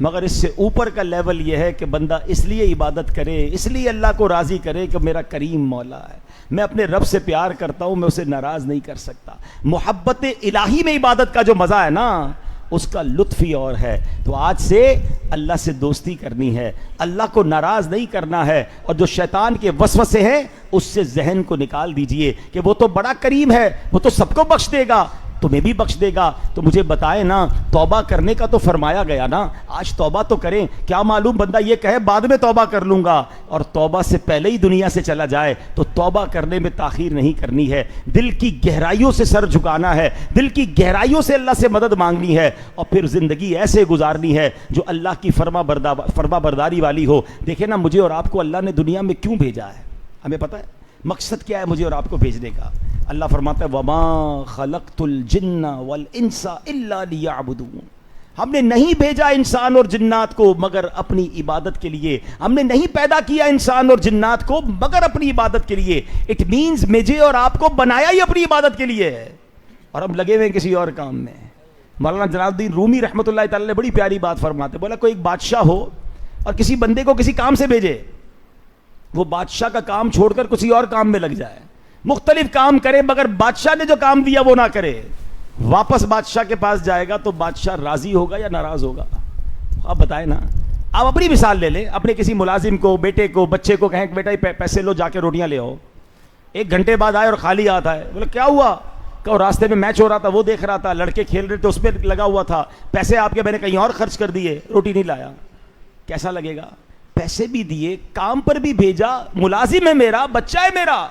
مگر اس سے اوپر کا لیول یہ ہے کہ بندہ اس لیے عبادت کرے، اس لیے اللہ کو راضی کرے کہ میرا کریم مولا ہے، میں اپنے رب سے پیار کرتا ہوں، میں اسے ناراض نہیں کر سکتا. محبت الہی میں عبادت کا جو مزہ ہے نا اس کا لطف ہی اور ہے. تو آج سے اللہ سے دوستی کرنی ہے، اللہ کو ناراض نہیں کرنا ہے، اور جو شیطان کے وسوسے ہیں اس سے ذہن کو نکال دیجئے کہ وہ تو بڑا کریم ہے، وہ تو سب کو بخش دے گا. تمہیں بھی بخش دے گا. تو مجھے بتائیں نا, توبہ کرنے کا تو فرمایا گیا نا, آج توبہ تو کریں. کیا معلوم بندہ یہ کہے بعد میں توبہ کر لوں گا, اور توبہ سے پہلے ہی دنیا سے چلا جائے. تو توبہ کرنے میں تاخیر نہیں کرنی ہے, دل کی گہرائیوں سے سر جھکانا ہے, دل کی گہرائیوں سے اللہ سے مدد مانگنی ہے, اور پھر زندگی ایسے گزارنی ہے جو اللہ کی فرما برداری والی ہو. دیکھیں نا, مجھے اور آپ کو اللہ نے دنیا میں کیوں بھیجا ہے, ہمیں پتہ ہے مقصد کیا ہے مجھے اور آپ کو بھیجنے کا. اللہ فرماتا ہے وَمَا خَلَقْتُ الْجِنَّ وَالْإِنسَ إِلَّا لِيَعْبُدُونَ. ہم نے نہیں بھیجا انسان اور جنات کو مگر اپنی عبادت کے لیے. ہم نے نہیں پیدا کیا انسان اور جنات کو مگر اپنی عبادت کے لیے. اٹ مینز مجھے اور آپ کو بنایا ہی اپنی عبادت کے لیے ہے, اور ہم لگے ہوئے ہیں کسی اور کام میں. مولانا جلال الدین رومی رحمۃ اللہ تعالی نے بڑی پیاری بات فرماتے, بولا کوئی ایک بادشاہ ہو اور کسی بندے کو کسی کام سے بھیجے, وہ بادشاہ کا کام چھوڑ کر کسی اور کام میں لگ جائے, مختلف کام کرے مگر بادشاہ نے جو کام دیا وہ نہ کرے. واپس بادشاہ کے پاس جائے گا تو بادشاہ راضی ہوگا یا ناراض ہوگا؟ آپ بتائیں نا. آپ اپنی مثال لے لیں, اپنے کسی ملازم کو, بیٹے کو, بچے کو کہیں کہ بیٹا پیسے لو, جا کے روٹیاں لے آؤ. 1 گھنٹے بعد آئے اور خالی آتا ہے. بولے کیا ہوا؟ کہ راستے میں میچ ہو رہا تھا وہ دیکھ رہا تھا, لڑکے کھیل رہے تھے اس میں لگا ہوا تھا, پیسے آپ کے میں نے کہیں اور خرچ کر دیے, روٹی نہیں لایا. کیسا لگے گا؟ پیسے بھی دیے, کام پر بھی بھیجا, ملازم ہے میرا, بچہ ہے میرا,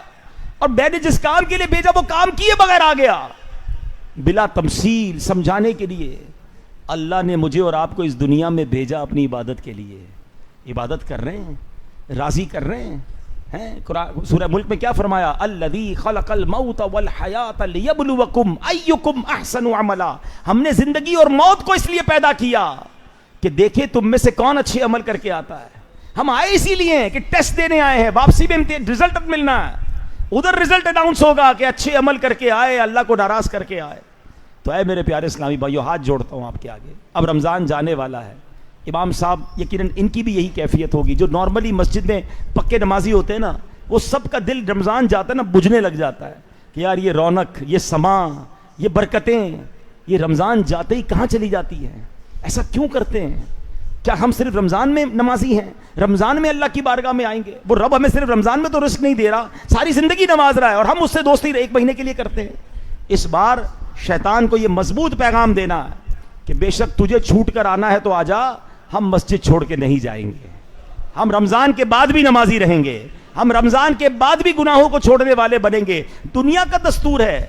اور میں نے جس کام کے لیے بھیجا وہ کام کیے بغیر آ گیا, بلا تمثیل سمجھانے کے لیے. اللہ نے مجھے اور آپ کو اس دنیا میں بھیجا اپنی عبادت کے لیے. عبادت کر رہے ہیں, راضی کر رہے ہیں. قرآن سورہ ملک میں کیا فرمایا؟ الذی خلق الموت والحیات لیبلوکم ایکم احسن عملا. ہم نے زندگی اور موت کو اس لیے پیدا کیا کہ دیکھیں تم میں سے کون اچھے عمل کر کے آتا ہے. ہم آئے اسی لیے ہیں کہ ٹیسٹ دینے آئے ہیں, واپسی میں رزلٹ ملنا ہے. ادھر رزلٹ اناؤنس ہوگا کہ اچھے عمل کر کے آئے, اللہ کو ناراض کر کے آئے. تو اے میرے پیارے اسلامی بھائیو, ہاتھ جوڑتا ہوں آپ کے آگے, اب رمضان جانے والا ہے. امام صاحب یقیناً ان کی بھی یہی کیفیت ہوگی, جو نارملی مسجد میں پکے نمازی ہوتے ہیں نا, وہ سب کا دل رمضان جاتا ہے نا بجھنے لگ جاتا ہے کہ یار یہ رونق, یہ سما, یہ برکتیں, یہ رمضان جاتے ہی کہاں چلی جاتی ہیں. ایسا کیوں کرتے ہیں؟ کیا ہم صرف رمضان میں نمازی ہیں, رمضان میں اللہ کی بارگاہ میں آئیں گے؟ وہ رب ہمیں صرف رمضان میں تو رزق نہیں دے رہا, ساری زندگی نماز رہا ہے, اور ہم اس سے دوستی 1 مہینے کے لیے کرتے ہیں. اس بار شیطان کو یہ مضبوط پیغام دینا ہے کہ بے شک تجھے چھوٹ کر آنا ہے تو آ جا, ہم مسجد چھوڑ کے نہیں جائیں گے. ہم رمضان کے بعد بھی نمازی رہیں گے, ہم رمضان کے بعد بھی گناہوں کو چھوڑنے والے بنیں گے. دنیا کا دستور ہے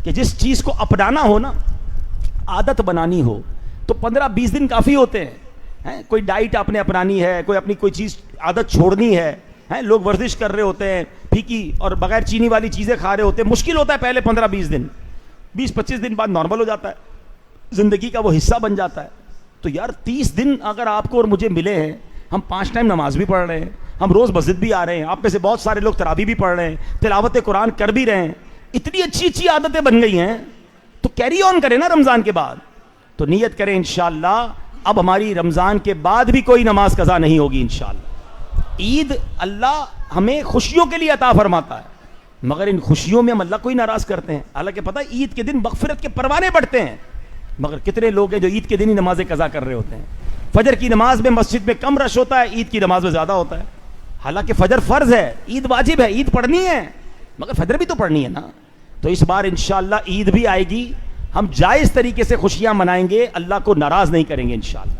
کہ جس چیز کو اپنانا ہو نا, عادت بنانی ہو, تو 15-20 دن کافی ہوتے ہیں. کوئی ڈائٹ آپ نے اپنانی ہے, کوئی اپنی کوئی چیز عادت چھوڑنی ہے. لوگ ورزش کر رہے ہوتے ہیں, پھیکی اور بغیر چینی والی چیزیں کھا رہے ہوتے ہیں. مشکل ہوتا ہے پہلے 15-20 دن, 20-25 دن بعد نارمل ہو جاتا ہے, زندگی کا وہ حصہ بن جاتا ہے. تو یار 30 دن اگر آپ کو اور مجھے ملے ہیں, ہم 5 ٹائم نماز بھی پڑھ رہے ہیں, ہم روز مسجد بھی آ رہے ہیں, آپ میں سے بہت سارے لوگ تراویح بھی پڑھ رہے ہیں, تلاوت قرآن کر بھی رہے ہیں, اتنی اچھی اچھی عادتیں بن گئی ہیں, تو کیری آن کریں نا رمضان کے بعد. تو نیت کریں انشاءاللہ اب ہماری رمضان کے بعد بھی کوئی نماز قضا نہیں ہوگی انشاءاللہ. عید اللہ ہمیں خوشیوں کے لیے عطا فرماتا ہے, مگر ان خوشیوں میں ہم اللہ کو ہی ناراض کرتے ہیں. حالانکہ پتہ ہے عید کے دن مغفرت کے پروانے بڑھتے ہیں, مگر کتنے لوگ ہیں جو عید کے دن ہی نمازیں قضا کر رہے ہوتے ہیں. فجر کی نماز میں مسجد میں کم رش ہوتا ہے, عید کی نماز میں زیادہ ہوتا ہے. حالانکہ فجر فرض ہے, عید واجب ہے, عید پڑھنی ہے, مگر فجر بھی تو پڑھنی ہے نا. تو اس بار انشاءاللہ عید بھی آئے گی, ہم جائز طریقے سے خوشیاں منائیں گے, اللہ کو ناراض نہیں کریں گے انشاءاللہ.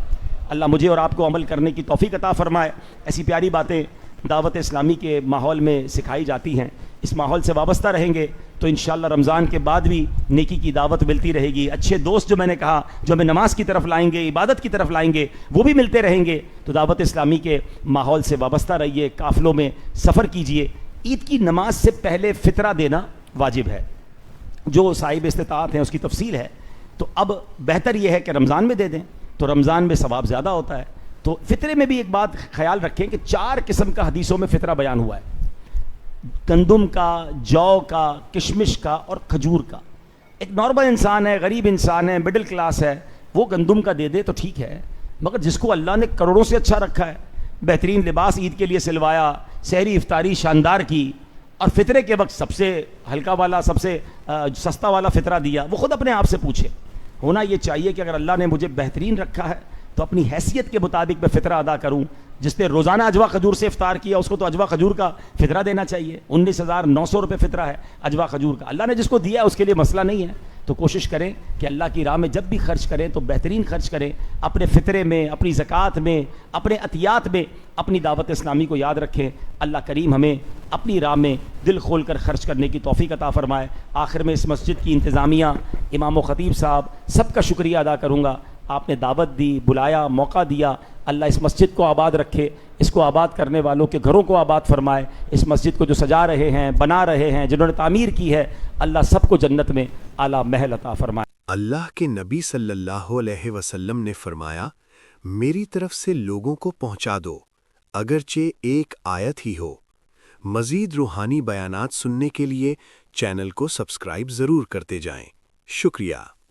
اللہ مجھے اور آپ کو عمل کرنے کی توفیق عطا فرمائے. ایسی پیاری باتیں دعوت اسلامی کے ماحول میں سکھائی جاتی ہیں, اس ماحول سے وابستہ رہیں گے تو انشاءاللہ رمضان کے بعد بھی نیکی کی دعوت ملتی رہے گی. اچھے دوست جو میں نے کہا جو ہمیں نماز کی طرف لائیں گے, عبادت کی طرف لائیں گے, وہ بھی ملتے رہیں گے. تو دعوت اسلامی کے ماحول سے وابستہ رہیے, قافلوں میں سفر کیجئے. عید کی نماز سے پہلے فطرہ دینا واجب ہے, جو صاحب استطاعت ہیں اس کی تفصیل ہے. تو اب بہتر یہ ہے کہ رمضان میں دے دیں, تو رمضان میں ثواب زیادہ ہوتا ہے. تو فطرے میں بھی ایک بات خیال رکھیں کہ 4 قسم کا حدیثوں میں فطرہ بیان ہوا ہے, گندم کا, جو کا, کشمش کا اور کھجور کا. ایک نارمل انسان ہے, غریب انسان ہے, مڈل کلاس ہے, وہ گندم کا دے دے تو ٹھیک ہے, مگر جس کو اللہ نے کروڑوں سے اچھا رکھا ہے, بہترین لباس عید کے لیے سلوایا, سحری افطاری شاندار کی, اور فطرے کے وقت سب سے ہلکا والا, سب سے سستا والا فطرہ دیا, وہ خود اپنے آپ سے پوچھے. ہونا یہ چاہیے کہ اگر اللہ نے مجھے بہترین رکھا ہے تو اپنی حیثیت کے مطابق میں فطرہ ادا کروں. جس نے روزانہ اجوا کھجور سے افطار کیا اس کو تو اجوا کھجور کا فطرہ دینا چاہیے. 19,900 روپے فطرہ ہے اجوا کھجور کا. اللہ نے جس کو دیا ہے اس کے لیے مسئلہ نہیں ہے, تو کوشش کریں کہ اللہ کی راہ میں جب بھی خرچ کریں تو بہترین خرچ کریں، اپنے فطرے میں، اپنی زکوٰۃ میں، اپنے عطیات میں اپنی دعوت اسلامی کو یاد رکھیں۔ اللہ کریم ہمیں اپنی راہ میں دل کھول کر خرچ کرنے کی توفیق عطا فرمائے۔ آخر میں اس مسجد کی انتظامیہ، امام و خطیب صاحب سب کا شکریہ ادا کروں گا، آپ نے دعوت دی، بلایا، موقع دیا۔ اللہ اس مسجد کو آباد رکھے، اس کو آباد کرنے والوں کے گھروں کو آباد فرمائے، اس مسجد کو جو سجا رہے ہیں، بنا رہے ہیں، جنہوں نے تعمیر کی ہے، اللہ سب کو جنت میں اعلیٰ محل عطا فرمائے۔ اللہ کے نبی صلی اللہ علیہ وسلم نے فرمایا، میری طرف سے لوگوں کو پہنچا دو، اگرچہ ایک آیت ہی ہو۔ مزید روحانی بیانات سننے کے لیے چینل کو سبسکرائب ضرور کرتے جائیں۔ شکریہ۔